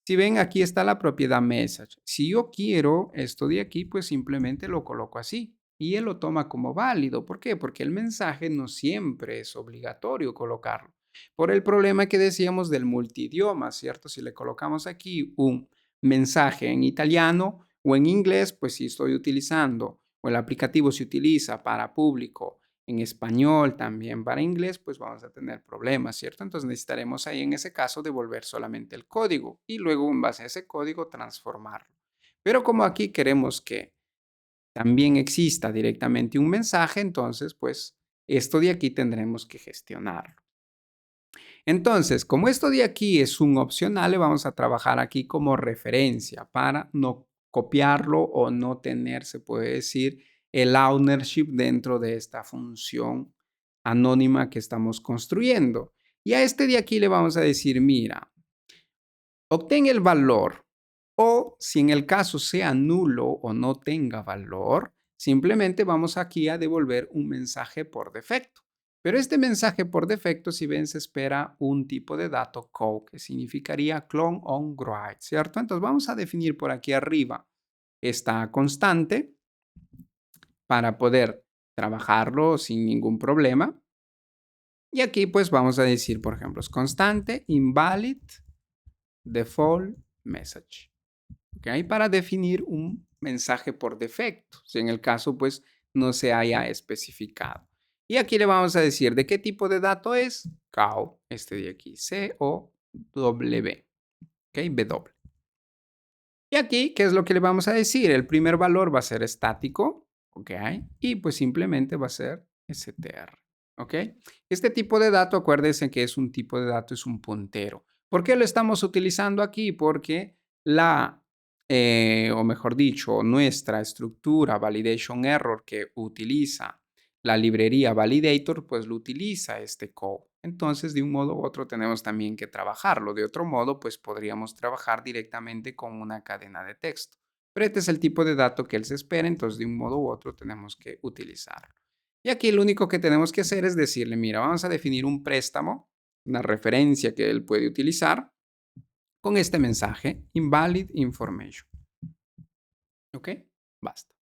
si ven aquí está la propiedad message. Si yo quiero esto de aquí, pues simplemente lo coloco así y él lo toma como válido. ¿Por qué? Porque el mensaje no siempre es obligatorio colocarlo. Por el problema que decíamos del multidioma, ¿cierto? Si le colocamos aquí un mensaje en italiano o en inglés, pues si estoy utilizando o el aplicativo se utiliza para público en español, también para inglés, pues vamos a tener problemas, ¿cierto? Entonces necesitaremos ahí en ese caso devolver solamente el código y luego en base a ese código transformarlo. Pero como aquí queremos que también exista directamente un mensaje, entonces pues esto de aquí tendremos que gestionarlo. Entonces, como esto de aquí es un opcional, le vamos a trabajar aquí como referencia para no copiarlo o no tener, se puede decir, el ownership dentro de esta función anónima que estamos construyendo. Y a este de aquí le vamos a decir, mira, obtén el valor o si en el caso sea nulo o no tenga valor, simplemente vamos aquí a devolver un mensaje por defecto. Pero este mensaje por defecto, si ven, se espera un tipo de dato code, que significaría clone on write, ¿cierto? Entonces vamos a definir por aquí arriba esta constante para poder trabajarlo sin ningún problema. Y aquí pues vamos a decir, por ejemplo, es constante invalid default message. ¿Ok? Para definir un mensaje por defecto, si en el caso pues no se haya especificado. Y aquí le vamos a decir de qué tipo de dato es cow, este de aquí, C-O-W, ¿ok? W. Y aquí, ¿qué es lo que le vamos a decir? El primer valor va a ser estático, ¿ok? Y pues simplemente va a ser str, ¿ok? Este tipo de dato, acuérdense que es un tipo de dato, es un puntero. ¿Por qué lo estamos utilizando aquí? Porque o mejor dicho, nuestra estructura validation error que utiliza la librería validator, pues lo utiliza este code. Entonces, de un modo u otro tenemos también que trabajarlo. De otro modo, pues podríamos trabajar directamente con una cadena de texto. Pero este es el tipo de dato que él se espera, entonces de un modo u otro tenemos que utilizarlo. Y aquí lo único que tenemos que hacer es decirle, mira, vamos a definir un préstamo, una referencia que él puede utilizar con este mensaje, invalid information. ¿Ok? Basta.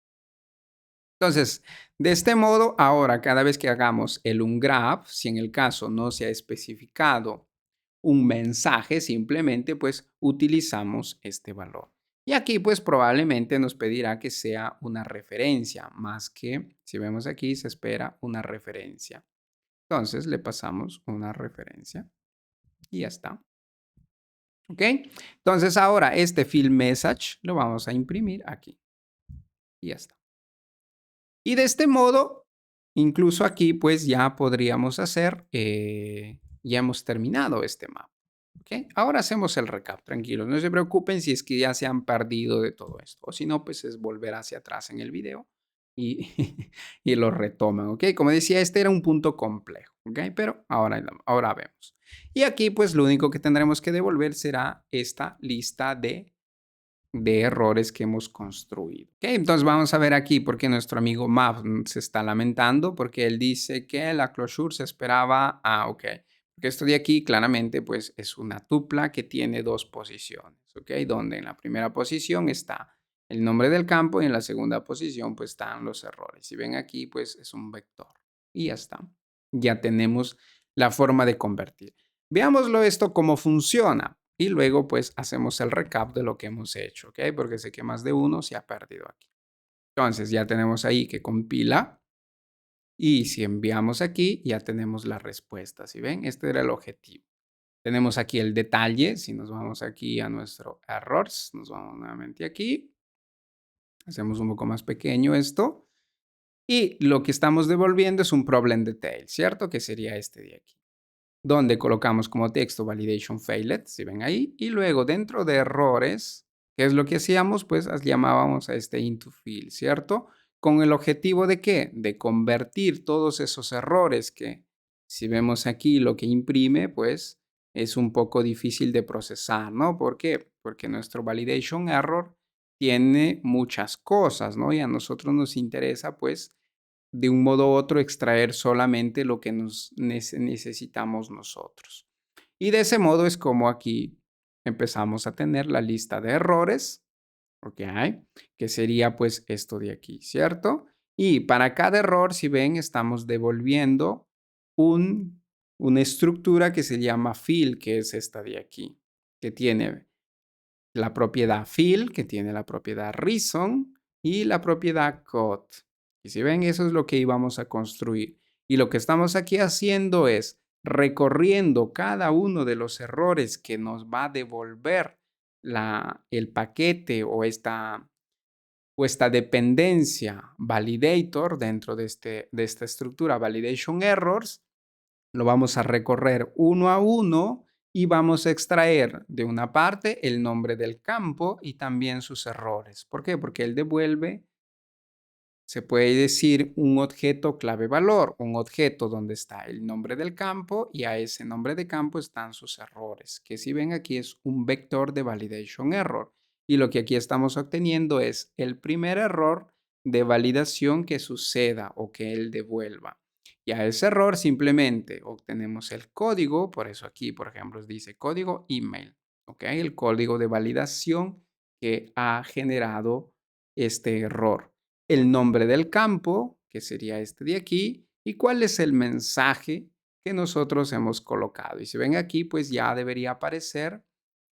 Entonces, de este modo, ahora cada vez que hagamos el ungraph, si en el caso no se ha especificado un mensaje, simplemente pues utilizamos este valor. Y aquí pues probablemente nos pedirá que sea una referencia, más que, si vemos aquí, se espera una referencia. Entonces le pasamos una referencia y ya está. ¿Ok? Entonces ahora este field message lo vamos a imprimir aquí y ya está. Y de este modo, incluso aquí, pues ya podríamos hacer, ya hemos terminado este mapa. ¿Ok? Ahora hacemos el recap, tranquilos. No se preocupen si es que ya se han perdido de todo esto. O si no, pues es volver hacia atrás en el video y, y lo retoman. ¿Ok? Como decía, este era un punto complejo. ¿Ok? Pero ahora vemos. Y aquí, pues lo único que tendremos que devolver será esta lista de errores que hemos construido. Okay, entonces vamos a ver aquí por qué nuestro amigo Mav se está lamentando, porque él dice que la closure se esperaba ok. Porque esto de aquí claramente pues es una tupla que tiene dos posiciones, ok, donde en la primera posición está el nombre del campo y en la segunda posición pues están los errores. Si ven aquí pues es un vector y ya está. Ya tenemos la forma de convertir. Veámoslo esto cómo funciona y luego pues hacemos el recap de lo que hemos hecho, ¿ok? Porque sé que más de uno se ha perdido aquí. Entonces ya tenemos ahí que compila y si enviamos aquí ya tenemos la respuesta, ¿sí ven? Este era el objetivo. Tenemos aquí el detalle, si nos vamos aquí a nuestro errors, nos vamos nuevamente aquí, hacemos un poco más pequeño esto y lo que estamos devolviendo es un problem detail, ¿cierto? Que sería este de aquí, donde colocamos como texto validation failed, si ven ahí, y luego dentro de errores, ¿qué es lo que hacíamos? Pues llamábamos a este into field, ¿cierto? Con el objetivo de ¿qué? De convertir todos esos errores que, si vemos aquí lo que imprime, pues es un poco difícil de procesar, ¿no? ¿Por qué? Porque nuestro validation error tiene muchas cosas, ¿no? Y a nosotros nos interesa, pues, de un modo u otro extraer solamente lo que necesitamos nosotros. Y de ese modo es como aquí empezamos a tener la lista de errores, ¿ok? Que sería pues esto de aquí, ¿cierto? Y para cada error, si ven, estamos devolviendo una estructura que se llama fill, que es esta de aquí, que tiene la propiedad fill, que tiene la propiedad reason y la propiedad code. Y si ven, eso es lo que íbamos a construir. Y lo que estamos aquí haciendo es recorriendo cada uno de los errores que nos va a devolver el paquete o esta dependencia validator dentro de esta estructura validation errors. Lo vamos a recorrer uno a uno y vamos a extraer de una parte el nombre del campo y también sus errores. ¿Por qué? Porque él devuelve, se puede decir, un objeto clave valor, un objeto donde está el nombre del campo y a ese nombre de campo están sus errores, que si ven aquí es un vector de validation error. Y lo que aquí estamos obteniendo es el primer error de validación que suceda o que él devuelva. Y a ese error simplemente obtenemos el código, por eso aquí, por ejemplo, dice código email, ¿ok? El código de validación que ha generado este error, el nombre del campo, que sería este de aquí, y cuál es el mensaje que nosotros hemos colocado. Y si ven aquí, pues ya debería aparecer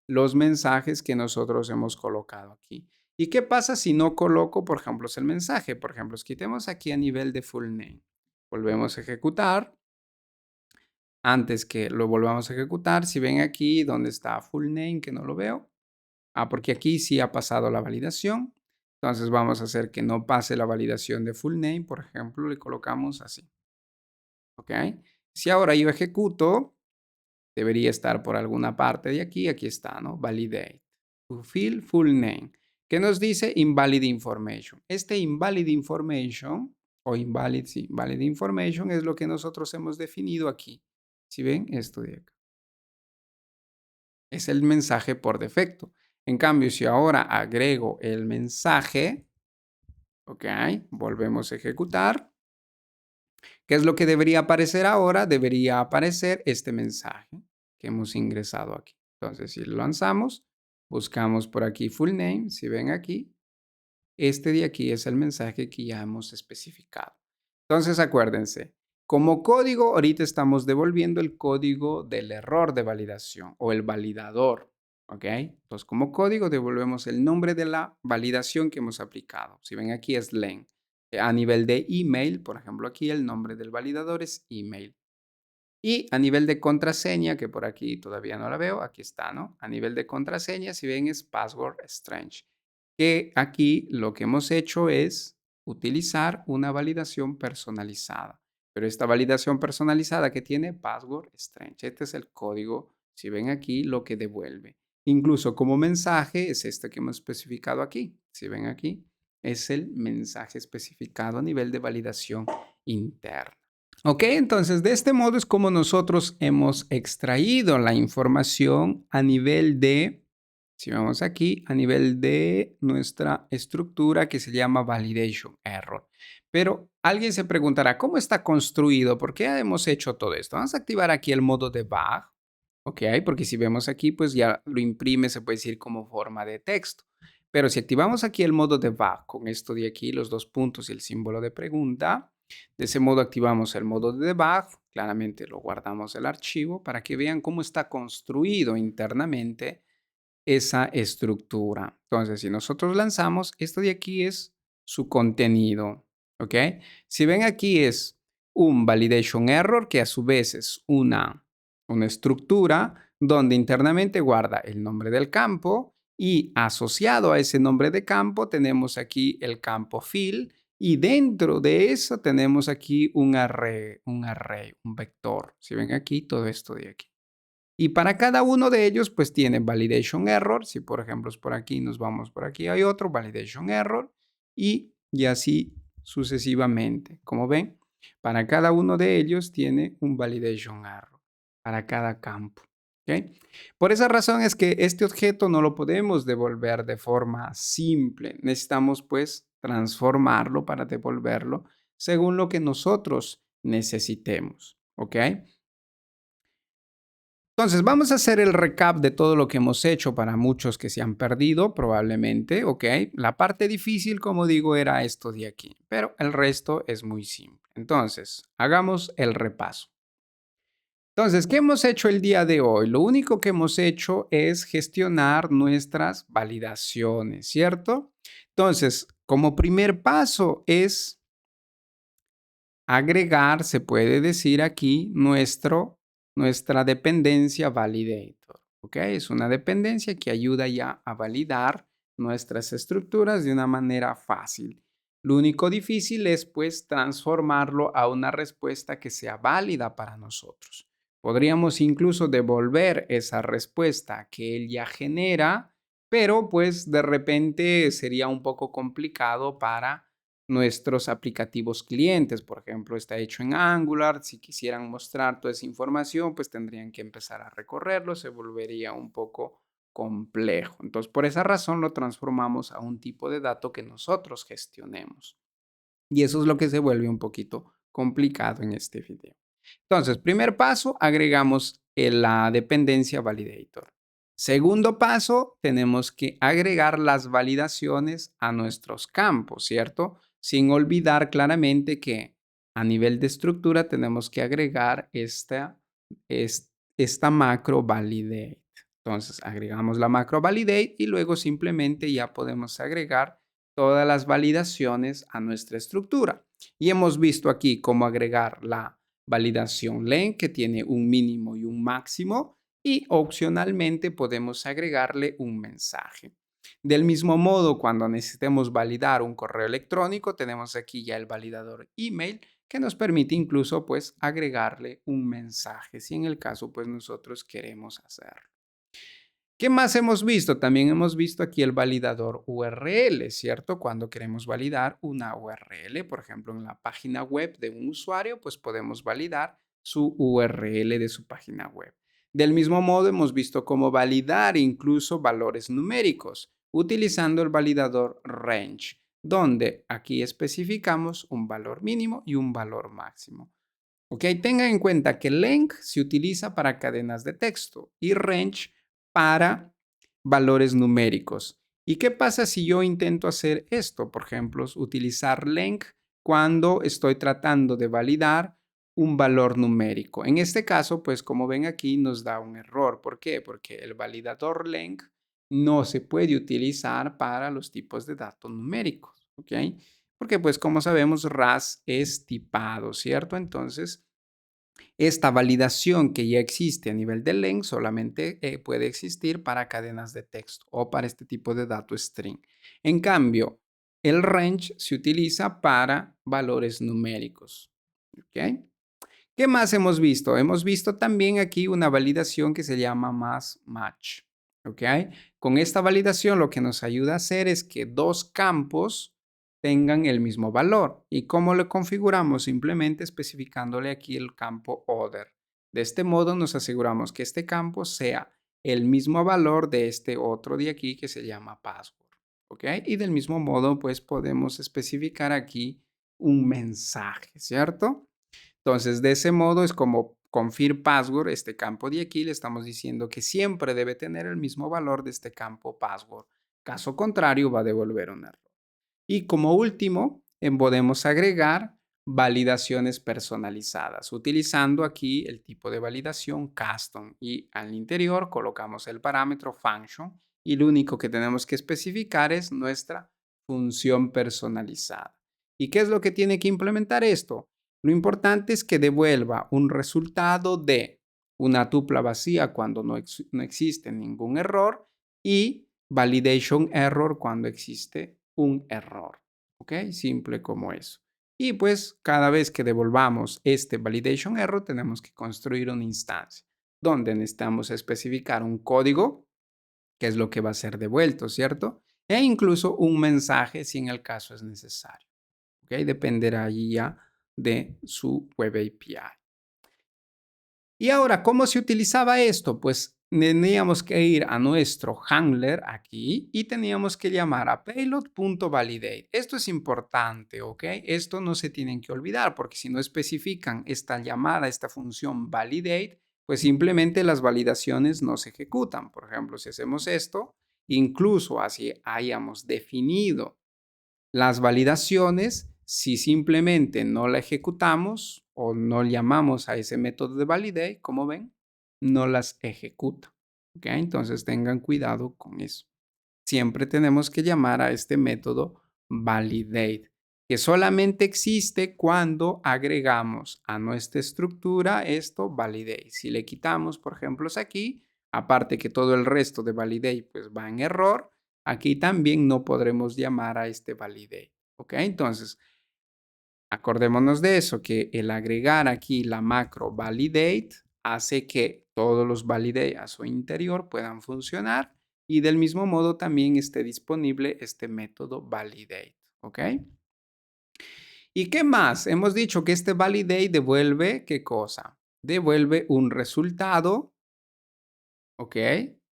los mensajes que nosotros hemos colocado aquí. ¿Y qué pasa si no coloco, por ejemplo, el mensaje? Por ejemplo, quitemos aquí a nivel de full name. Volvemos a ejecutar. Antes que lo volvamos a ejecutar, si ven aquí donde está full name, que no lo veo. Porque aquí sí ha pasado la validación. Entonces vamos a hacer que no pase la validación de full name. Por ejemplo, le colocamos así. ¿Ok? Si ahora yo ejecuto, debería estar por alguna parte de aquí. Aquí está, ¿no? Validate. Fulfill full name. ¿Qué nos dice? Invalid information. Este invalid information o invalid information es lo que nosotros hemos definido aquí. ¿Sí ven? Esto de acá. Es el mensaje por defecto. En cambio, si ahora agrego el mensaje, ok, volvemos a ejecutar. ¿Qué es lo que debería aparecer ahora? Debería aparecer este mensaje que hemos ingresado aquí. Entonces, si lo lanzamos, buscamos por aquí full name, si ven aquí, este de aquí es el mensaje que ya hemos especificado. Entonces, acuérdense, como código, ahorita estamos devolviendo el código del error de validación o el validador. ¿Ok? Entonces, como código, devolvemos el nombre de la validación que hemos aplicado. Si ven aquí es len. A nivel de email, por ejemplo, aquí el nombre del validador es email. Y a nivel de contraseña, que por aquí todavía no la veo, aquí está, ¿no? A nivel de contraseña, si ven, es password strange. Que aquí lo que hemos hecho es utilizar una validación personalizada. Pero esta validación personalizada que tiene password strange. Este es el código, si ven aquí, lo que devuelve. Incluso como mensaje es este que hemos especificado aquí. Si ven aquí, es el mensaje especificado a nivel de validación interna. Ok, entonces de este modo es como nosotros hemos extraído la información a nivel de, si vamos aquí, a nivel de nuestra estructura que se llama validation error. Pero alguien se preguntará, ¿cómo está construido? ¿Por qué hemos hecho todo esto? Vamos a activar aquí el modo debug, ok, porque si vemos aquí, pues ya lo imprime, se puede decir como forma de texto. Pero si activamos aquí el modo debug con esto de aquí, los dos puntos y el símbolo de pregunta, de ese modo activamos el modo de debug, claramente lo guardamos el archivo para que vean cómo está construido internamente esa estructura. Entonces, si nosotros lanzamos, esto de aquí es su contenido, ¿ok? Si ven aquí es un validation error que a su vez es una estructura donde internamente guarda el nombre del campo y asociado a ese nombre de campo tenemos aquí el campo fill y dentro de eso tenemos aquí un vector. Si ven aquí, todo esto de aquí. Y para cada uno de ellos, pues tiene validation error. Si por ejemplo es por aquí, nos vamos por aquí, hay otro validation error y así sucesivamente. Como ven, para cada uno de ellos tiene un validation error para cada campo. ¿Okay? Por esa razón es que este objeto no lo podemos devolver de forma simple. Necesitamos pues transformarlo para devolverlo según lo que nosotros necesitemos. ¿Ok? Entonces, vamos a hacer el recap de todo lo que hemos hecho para muchos que se han perdido, probablemente, ¿ok? La parte difícil, como digo, era esto de aquí, pero el resto es muy simple. Entonces, hagamos el repaso. Entonces, ¿qué hemos hecho el día de hoy? Lo único que hemos hecho es gestionar nuestras validaciones, ¿cierto? Entonces, como primer paso es agregar, se puede decir aquí, nuestra dependencia validator. ¿Ok? Es una dependencia que ayuda ya a validar nuestras estructuras de una manera fácil. Lo único difícil es pues transformarlo a una respuesta que sea válida para nosotros. Podríamos incluso devolver esa respuesta que él ya genera, pero pues de repente sería un poco complicado para nuestros aplicativos clientes. Por ejemplo, está hecho en Angular. Si quisieran mostrar toda esa información, pues tendrían que empezar a recorrerlo. Se volvería un poco complejo. Entonces, por esa razón lo transformamos a un tipo de dato que nosotros gestionemos. Y eso es lo que se vuelve un poquito complicado en este video. Entonces, primer paso, agregamos la dependencia validator. Segundo paso, tenemos que agregar las validaciones a nuestros campos, ¿cierto? Sin olvidar claramente que a nivel de estructura tenemos que agregar esta macro validate. Entonces, agregamos la macro validate y luego simplemente ya podemos agregar todas las validaciones a nuestra estructura. Y hemos visto aquí cómo agregar la validación len, que tiene un mínimo y un máximo, y opcionalmente podemos agregarle un mensaje. Del mismo modo, cuando necesitemos validar un correo electrónico, tenemos aquí ya el validador email que nos permite incluso pues agregarle un mensaje si en el caso pues nosotros queremos hacerlo. ¿Qué más hemos visto? También hemos visto aquí el validador URL, ¿cierto? Cuando queremos validar una URL, por ejemplo, en la página web de un usuario, pues podemos validar su URL de su página web. Del mismo modo, hemos visto cómo validar incluso valores numéricos utilizando el validador range. donde aquí especificamos un valor mínimo y un valor máximo. Ok, tengan en cuenta que length se utiliza para cadenas de texto y range para valores numéricos. ¿Y qué pasa si yo intento hacer esto? Por ejemplo, utilizar length cuando estoy tratando de validar un valor numérico. En este caso, pues como ven aquí, nos da un error. ¿Por qué? Porque el validador length no se puede utilizar para los tipos de datos numéricos. ¿Ok? Porque pues como sabemos, RAS es tipado, ¿cierto? Entonces, esta validación que ya existe a nivel de length solamente puede existir para cadenas de texto o para este tipo de dato string. En cambio, el range se utiliza para valores numéricos. ¿Ok? ¿Qué más hemos visto? Hemos visto también aquí una validación que se llama mass match. ¿Ok? Con esta validación lo que nos ayuda a hacer es que dos campos tengan el mismo valor. ¿Y cómo lo configuramos? Simplemente especificándole aquí el campo other. De este modo nos aseguramos que este campo sea el mismo valor de este otro de aquí que se llama password. ¿Ok? Y del mismo modo pues podemos especificar aquí un mensaje, ¿cierto? Entonces, de ese modo es como confirm password, este campo de aquí, le estamos diciendo que siempre debe tener el mismo valor de este campo password. Caso contrario, va a devolver un error. Y como último, podemos agregar validaciones personalizadas, utilizando aquí el tipo de validación custom y al interior colocamos el parámetro function y lo único que tenemos que especificar es nuestra función personalizada. ¿Y qué es lo que tiene que implementar esto? Lo importante es que devuelva un resultado de una tupla vacía cuando no existe ningún error y validation error cuando existe un error. ¿Ok? Simple como eso. Y pues cada vez que devolvamos este validation error tenemos que construir una instancia donde necesitamos especificar un código, que es lo que va a ser devuelto, ¿cierto? E incluso un mensaje si en el caso es necesario. ¿Ok? Dependerá ya de su web API. Y ahora, ¿cómo se utilizaba esto? Pues teníamos que ir a nuestro handler aquí y teníamos que llamar a payload.validate. Esto es importante, ¿ok? Esto no se tienen que olvidar porque si no especifican esta llamada, esta función validate, pues simplemente las validaciones no se ejecutan. Por ejemplo, si hacemos esto, incluso así hayamos definido las validaciones, si simplemente no la ejecutamos o no llamamos a ese método de validate, como ven, no las ejecuta. ¿Ok? Entonces tengan cuidado con eso. Siempre tenemos que llamar a este método validate, que solamente existe cuando agregamos a nuestra estructura esto validate. Si le quitamos, por ejemplo, aquí, aparte que todo el resto de validate pues va en error, aquí también no podremos llamar a este validate. ¿Ok? Entonces, acordémonos de eso, que el agregar aquí la macro validate hace que todos los validate a su interior puedan funcionar y del mismo modo también esté disponible este método validate. ¿Ok? ¿Y qué más? Hemos dicho que este validate devuelve, ¿qué cosa? Devuelve un resultado, ¿ok?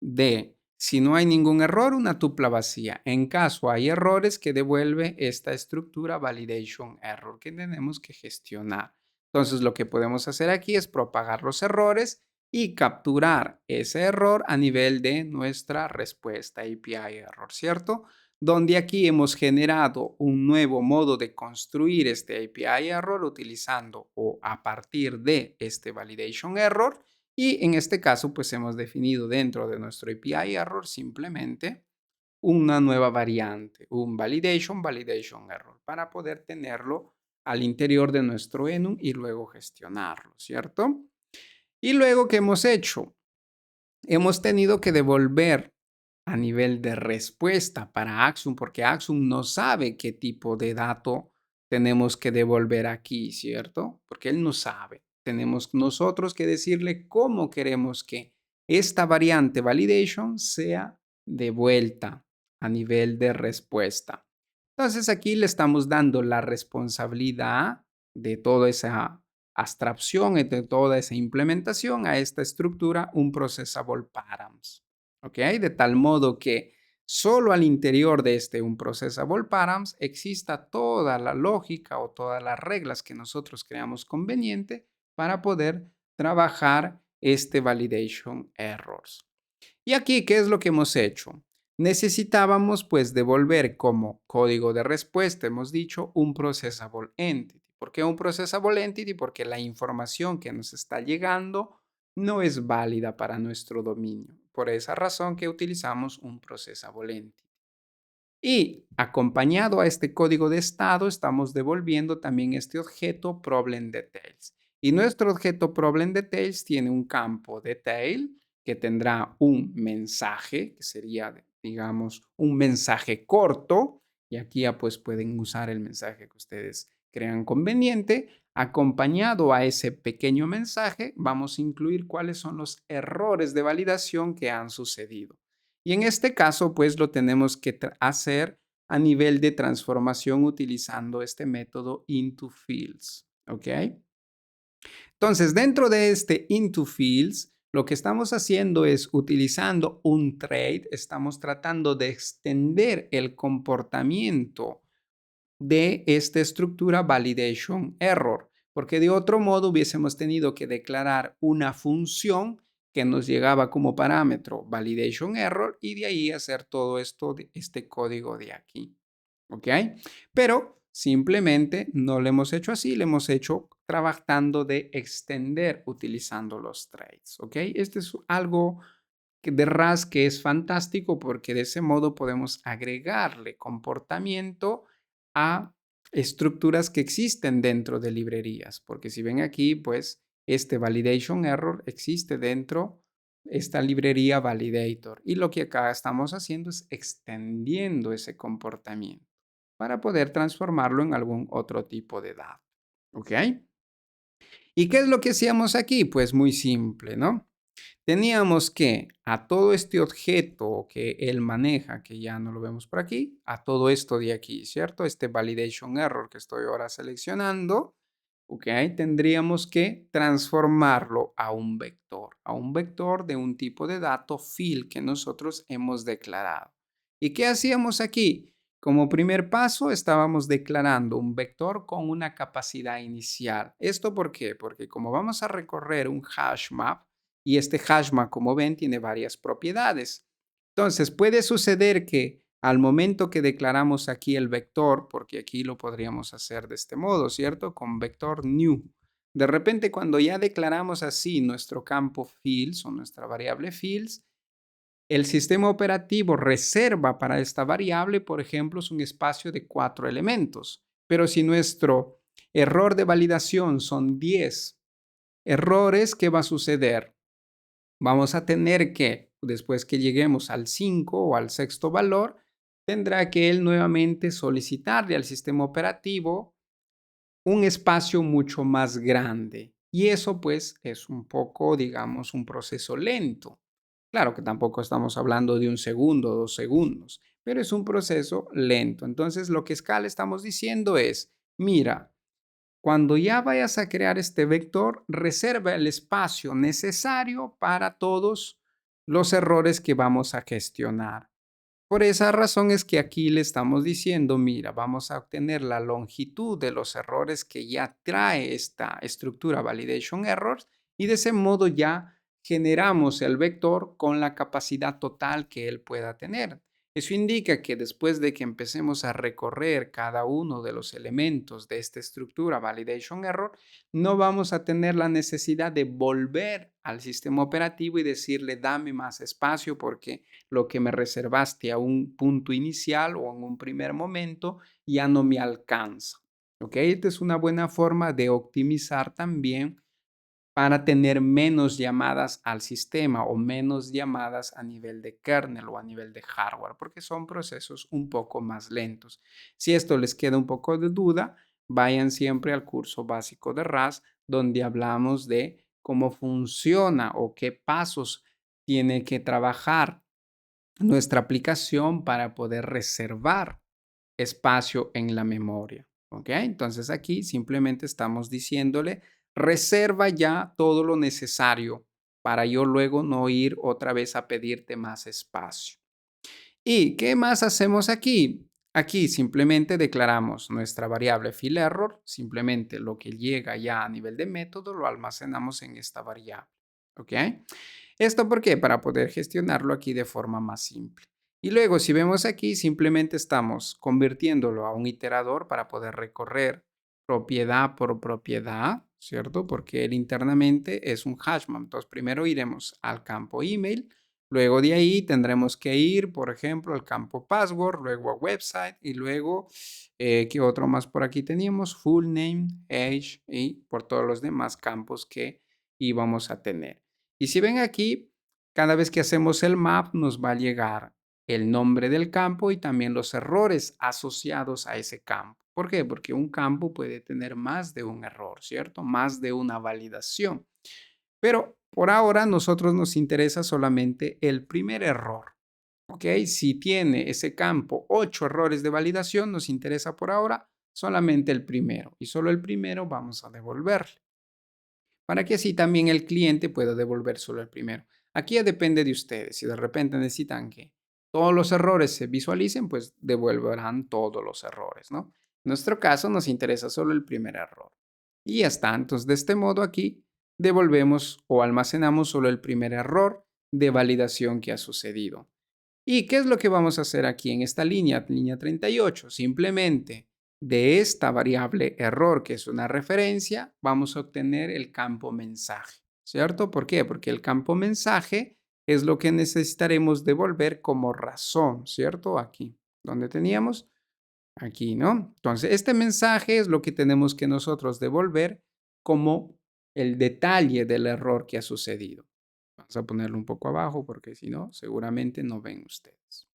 De, si no hay ningún error, una tupla vacía. En caso hay errores, que devuelve esta estructura validation error que tenemos que gestionar. Entonces, lo que podemos hacer aquí es propagar los errores y capturar ese error a nivel de nuestra respuesta API error, ¿cierto? Donde aquí hemos generado un nuevo modo de construir este API error utilizando o a partir de este validation error. Y en este caso, pues hemos definido dentro de nuestro API error simplemente una nueva variante, un validation error, para poder tenerlo al interior de nuestro enum y luego gestionarlo, ¿cierto? Y luego, ¿qué hemos hecho? Hemos tenido que devolver a nivel de respuesta para Axum, porque Axum no sabe qué tipo de dato tenemos que devolver aquí, ¿cierto? Porque él no sabe. Tenemos nosotros que decirle cómo queremos que esta variante validation sea devuelta a nivel de respuesta. Entonces aquí le estamos dando la responsabilidad de toda esa abstracción, de toda esa implementación a esta estructura, un processable params. ¿Ok? De tal modo que solo al interior de este unprocessable params exista toda la lógica o todas las reglas que nosotros creamos conveniente para poder trabajar este validation errors. Y aquí, ¿qué es lo que hemos hecho? Necesitábamos pues devolver como código de respuesta, hemos dicho, un processable entity. ¿Por qué un processable entity? Porque la información que nos está llegando no es válida para nuestro dominio. Por esa razón que utilizamos un processable entity. Y acompañado a este código de estado, estamos devolviendo también este objeto problem details. Y nuestro objeto problem details tiene un campo detail que tendrá un mensaje, que sería, digamos, un mensaje corto. Y aquí ya pues pueden usar el mensaje que ustedes crean conveniente. Acompañado a ese pequeño mensaje, vamos a incluir cuáles son los errores de validación que han sucedido. Y en este caso, pues lo tenemos que hacer a nivel de transformación utilizando este método into_fields. ¿Ok? Entonces, dentro de este into_fields, lo que estamos haciendo es utilizando un trait, estamos tratando de extender el comportamiento de esta estructura validation error, porque de otro modo hubiésemos tenido que declarar una función que nos llegaba como parámetro validation error y de ahí hacer todo esto, este código de aquí. ¿Ok? Pero simplemente no lo hemos hecho así, lo hemos hecho trabajando de extender utilizando los traits. ¿Ok? Este es algo de RAS que es fantástico porque de ese modo podemos agregarle comportamiento a estructuras que existen dentro de librerías. Porque si ven aquí, pues este validation error existe dentro de esta librería validator. Y lo que acá estamos haciendo es extendiendo ese comportamiento para poder transformarlo en algún otro tipo de dato. ¿Ok? ¿Y qué es lo que hacíamos aquí? Pues muy simple, ¿no? Teníamos que a todo este objeto que él maneja, que ya no lo vemos por aquí, a todo esto de aquí, ¿cierto? Este validation error que estoy ahora seleccionando, ¿ok? Tendríamos que transformarlo a un vector de un tipo de dato field que nosotros hemos declarado. ¿Y qué hacíamos aquí? Como primer paso, estábamos declarando un vector con una capacidad inicial. ¿Esto por qué? Porque como vamos a recorrer un hash map, y este hashmap, como ven, tiene varias propiedades. Entonces, puede suceder que al momento que declaramos aquí el vector, porque aquí lo podríamos hacer de este modo, ¿cierto? Con vector new. De repente, cuando ya declaramos así nuestro campo fields o nuestra variable fields, el sistema operativo reserva para esta variable, por ejemplo, es un espacio de 4 elementos. Pero si nuestro error de validación son 10 errores, ¿qué va a suceder? Vamos a tener que, después que lleguemos al 5 o al sexto valor, tendrá que él nuevamente solicitarle al sistema operativo un espacio mucho más grande. Y eso pues es un poco, digamos, un proceso lento. Claro que tampoco estamos hablando de un segundo o 2 segundos, pero es un proceso lento. Entonces lo que Scala estamos diciendo es, mira, cuando ya vayas a crear este vector, reserva el espacio necesario para todos los errores que vamos a gestionar. Por esa razón es que aquí le estamos diciendo, mira, vamos a obtener la longitud de los errores que ya trae esta estructura validation errors y de ese modo ya generamos el vector con la capacidad total que él pueda tener. Eso indica que después de que empecemos a recorrer cada uno de los elementos de esta estructura validation error, no vamos a tener la necesidad de volver al sistema operativo y decirle dame más espacio porque lo que me reservaste a un punto inicial o en un primer momento ya no me alcanza. ¿Ok? Esta es una buena forma de optimizar también para tener menos llamadas al sistema o menos llamadas a nivel de kernel o a nivel de hardware, porque son procesos un poco más lentos. Si esto les queda un poco de duda, vayan siempre al curso básico de RAS, donde hablamos de cómo funciona o qué pasos tiene que trabajar nuestra aplicación para poder reservar espacio en la memoria. ¿Ok? Entonces aquí simplemente estamos diciéndole, reserva ya todo lo necesario para yo luego no ir otra vez a pedirte más espacio. ¿Y qué más hacemos aquí? Aquí simplemente declaramos nuestra variable fillError, simplemente lo que llega ya a nivel de método lo almacenamos en esta variable. ¿Ok? ¿Esto por qué? Para poder gestionarlo aquí de forma más simple. Y luego, si vemos aquí, simplemente estamos convirtiéndolo a un iterador para poder recorrer propiedad por propiedad, ¿cierto? Porque él internamente es un hashmap. Entonces, primero iremos al campo email, luego de ahí tendremos que ir, por ejemplo, al campo password, luego a website y luego, ¿qué otro más por aquí teníamos? Full name, age y por todos los demás campos que íbamos a tener. Y si ven aquí, cada vez que hacemos el map nos va a llegar el nombre del campo y también los errores asociados a ese campo. ¿Por qué? Porque un campo puede tener más de un error, ¿cierto? Más de una validación. Pero por ahora nosotros nos interesa solamente el primer error. ¿Ok? Si tiene ese campo 8 errores de validación, nos interesa por ahora solamente el primero. Y solo el primero vamos a devolverle para que así también el cliente pueda devolver solo el primero. Aquí ya depende de ustedes. Si de repente necesitan que todos los errores se visualicen, pues devolverán todos los errores, ¿no? En nuestro caso nos interesa solo el primer error. Y ya está. Entonces, de este modo aquí devolvemos o almacenamos solo el primer error de validación que ha sucedido. ¿Y qué es lo que vamos a hacer aquí en esta línea 38? Simplemente de esta variable error, que es una referencia, vamos a obtener el campo mensaje, ¿cierto? ¿Por qué? Porque el campo mensaje es lo que necesitaremos devolver como razón, ¿cierto? Aquí, donde teníamos, aquí, ¿no? Entonces, este mensaje es lo que tenemos que nosotros devolver como el detalle del error que ha sucedido. Vamos a ponerlo un poco abajo porque si no, seguramente no ven ustedes.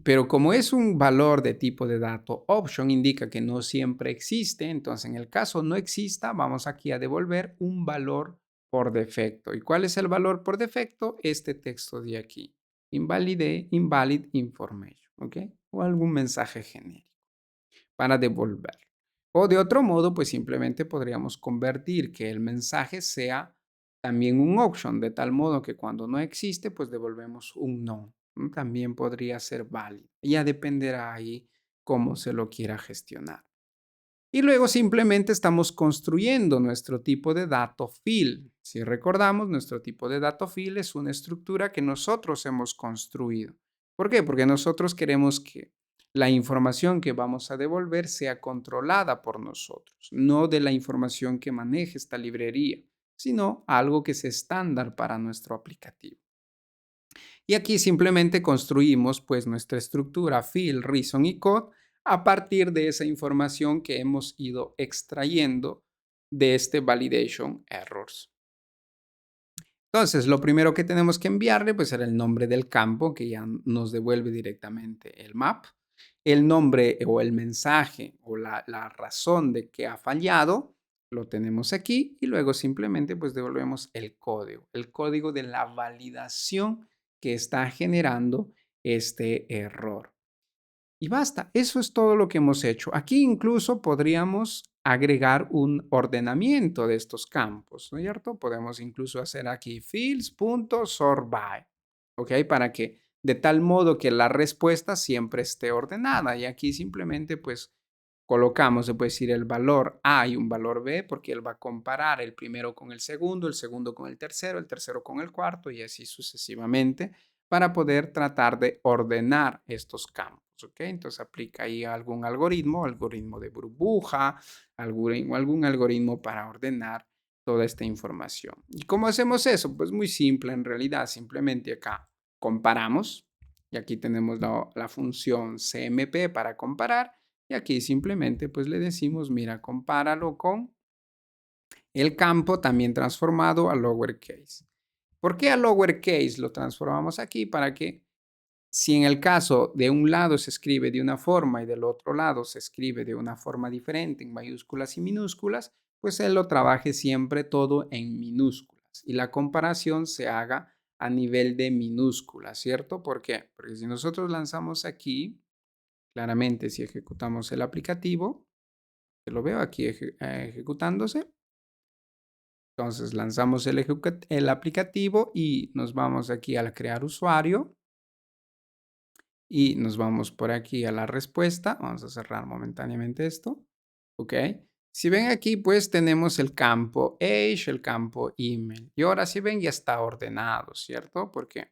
Pero como es un valor de tipo de dato option, indica que no siempre existe. Entonces, en el caso no exista, vamos aquí a devolver un valor por defecto. ¿Y cuál es el valor por defecto? Este texto de aquí. Invalid information, ¿ok? O algún mensaje genérico para devolver. O de otro modo, pues simplemente podríamos convertir que el mensaje sea también un option, de tal modo que cuando no existe, pues devolvemos un no. También podría ser válido. Ya dependerá ahí cómo se lo quiera gestionar. Y luego simplemente estamos construyendo nuestro tipo de dato field. Si recordamos, nuestro tipo de dato field es una estructura que nosotros hemos construido. ¿Por qué? Porque nosotros queremos que la información que vamos a devolver sea controlada por nosotros, no de la información que maneje esta librería, sino algo que sea estándar para nuestro aplicativo. Y aquí simplemente construimos pues nuestra estructura field, reason y code a partir de esa información que hemos ido extrayendo de este validation errors. Entonces, lo primero que tenemos que enviarle pues era el nombre del campo que ya nos devuelve directamente el map, el nombre o el mensaje o la razón de que ha fallado, lo tenemos aquí y luego simplemente pues devolvemos el código de la validación que está generando este error. Y basta, eso es todo lo que hemos hecho. Aquí incluso podríamos agregar un ordenamiento de estos campos, ¿no es cierto? Podemos incluso hacer aquí fields.sortBy, ¿ok? Para que de tal modo que la respuesta siempre esté ordenada. Y aquí simplemente pues colocamos, se puede decir, el valor A y un valor B, porque él va a comparar el primero con el segundo con el tercero con el cuarto y así sucesivamente para poder tratar de ordenar estos campos. ¿Ok? Entonces aplica ahí algún algoritmo de burbuja, algún algoritmo para ordenar toda esta información. ¿Y cómo hacemos eso? Pues muy simple en realidad, simplemente acá comparamos y aquí tenemos la función CMP para comparar y aquí simplemente pues le decimos, mira, compáralo con el campo también transformado a lowercase. ¿Por qué a lowercase lo transformamos aquí? Para que si en el caso de un lado se escribe de una forma y del otro lado se escribe de una forma diferente en mayúsculas y minúsculas, pues él lo trabaje siempre todo en minúsculas y la comparación se haga a nivel de minúsculas, ¿cierto? ¿Por qué? Porque si nosotros lanzamos aquí, claramente si ejecutamos el aplicativo, que lo veo aquí ejecutándose, entonces lanzamos el aplicativo y nos vamos aquí al crear usuario y nos vamos por aquí a la respuesta. Vamos a cerrar momentáneamente esto. ¿Ok? Si ven aquí, pues tenemos el campo age, el campo email. Y ahora si ven, ya está ordenado, ¿cierto? Porque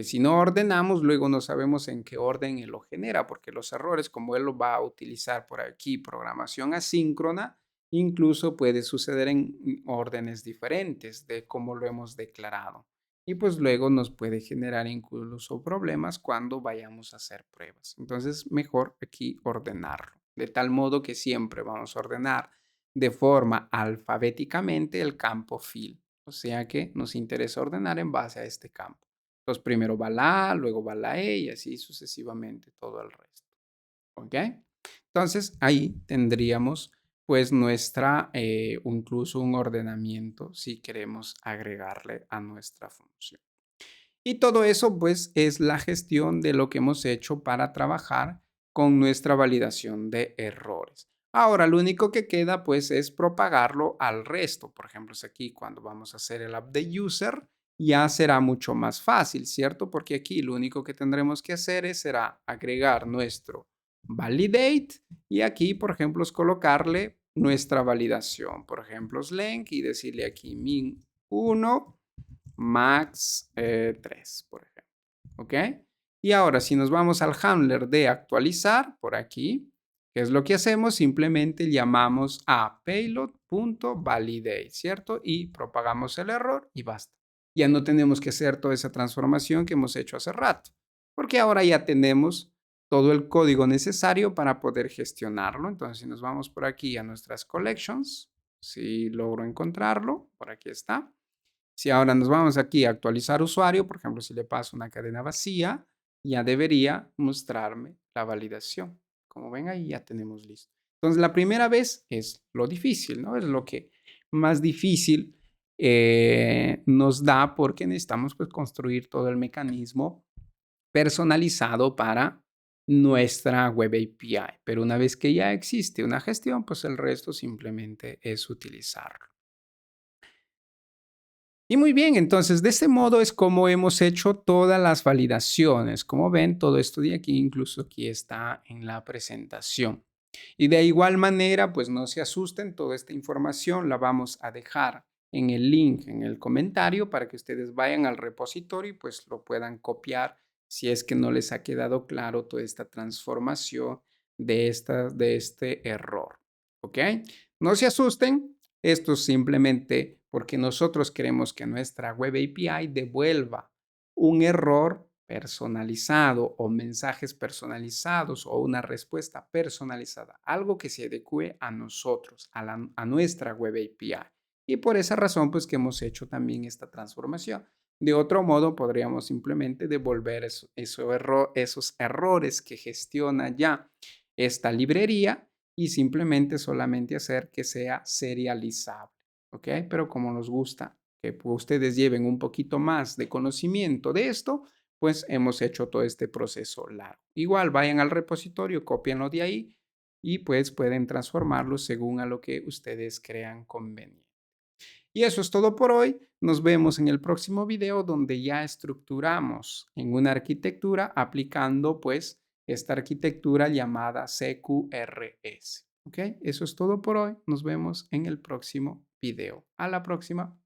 si no ordenamos, luego no sabemos en qué orden él lo genera, porque los errores, como él lo va a utilizar por aquí, programación asíncrona, incluso puede suceder en órdenes diferentes de cómo lo hemos declarado. Y pues luego nos puede generar incluso problemas cuando vayamos a hacer pruebas. Entonces, mejor aquí ordenarlo, de tal modo que siempre vamos a ordenar de forma alfabéticamente el campo fill. O sea que nos interesa ordenar en base a este campo. Entonces, primero va la A, luego va la E y así sucesivamente todo el resto. ¿Ok? Entonces, ahí tendríamos pues nuestra, incluso un ordenamiento si queremos agregarle a nuestra función. Y todo eso pues es la gestión de lo que hemos hecho para trabajar con nuestra validación de errores. Ahora, lo único que queda pues es propagarlo al resto. Por ejemplo, si aquí cuando vamos a hacer el app de user, ya será mucho más fácil, ¿cierto? Porque aquí lo único que tendremos que hacer será agregar nuestro validate y aquí, por ejemplo, es colocarle nuestra validación. Por ejemplo, Slang y decirle aquí min 1 max 3, por ejemplo. ¿Ok? Y ahora, si nos vamos al handler de actualizar, por aquí, ¿qué es lo que hacemos? Simplemente llamamos a payload.validate, ¿cierto? Y propagamos el error y basta. Ya no tenemos que hacer toda esa transformación que hemos hecho hace rato, porque ahora ya tenemos todo el código necesario para poder gestionarlo. Entonces, si nos vamos por aquí a nuestras collections, si logro encontrarlo, por aquí está. Si ahora nos vamos aquí a actualizar usuario, por ejemplo, si le paso una cadena vacía, ya debería mostrarme la validación. Como ven ahí, ya tenemos listo. Entonces, la primera vez es lo difícil, ¿no? Es lo que más difícil nos da porque necesitamos pues, construir todo el mecanismo personalizado para nuestra web API. Pero una vez que ya existe una gestión, pues el resto simplemente es utilizarlo. Y muy bien, entonces de este modo es como hemos hecho todas las validaciones. Como ven, todo esto de aquí, incluso aquí está en la presentación. Y de igual manera, pues no se asusten, toda esta información la vamos a dejar en el link, en el comentario, para que ustedes vayan al repositorio y pues lo puedan copiar si es que no les ha quedado claro toda esta transformación de este error. ¿Ok? No se asusten, esto es simplemente porque nosotros queremos que nuestra web API devuelva un error personalizado o mensajes personalizados o una respuesta personalizada, algo que se adecue a nosotros, a nuestra web API. Y por esa razón, pues que hemos hecho también esta transformación. De otro modo, podríamos simplemente devolver esos errores que gestiona ya esta librería y simplemente solamente hacer que sea serializable. ¿Ok? Pero como nos gusta que ustedes lleven un poquito más de conocimiento de esto, pues hemos hecho todo este proceso largo. Igual vayan al repositorio, copienlo de ahí y pues pueden transformarlo según a lo que ustedes crean conveniente. Y eso es todo por hoy. Nos vemos en el próximo video donde ya estructuramos en una arquitectura aplicando pues esta arquitectura llamada CQRS. ¿Ok? Eso es todo por hoy. Nos vemos en el próximo video. A la próxima.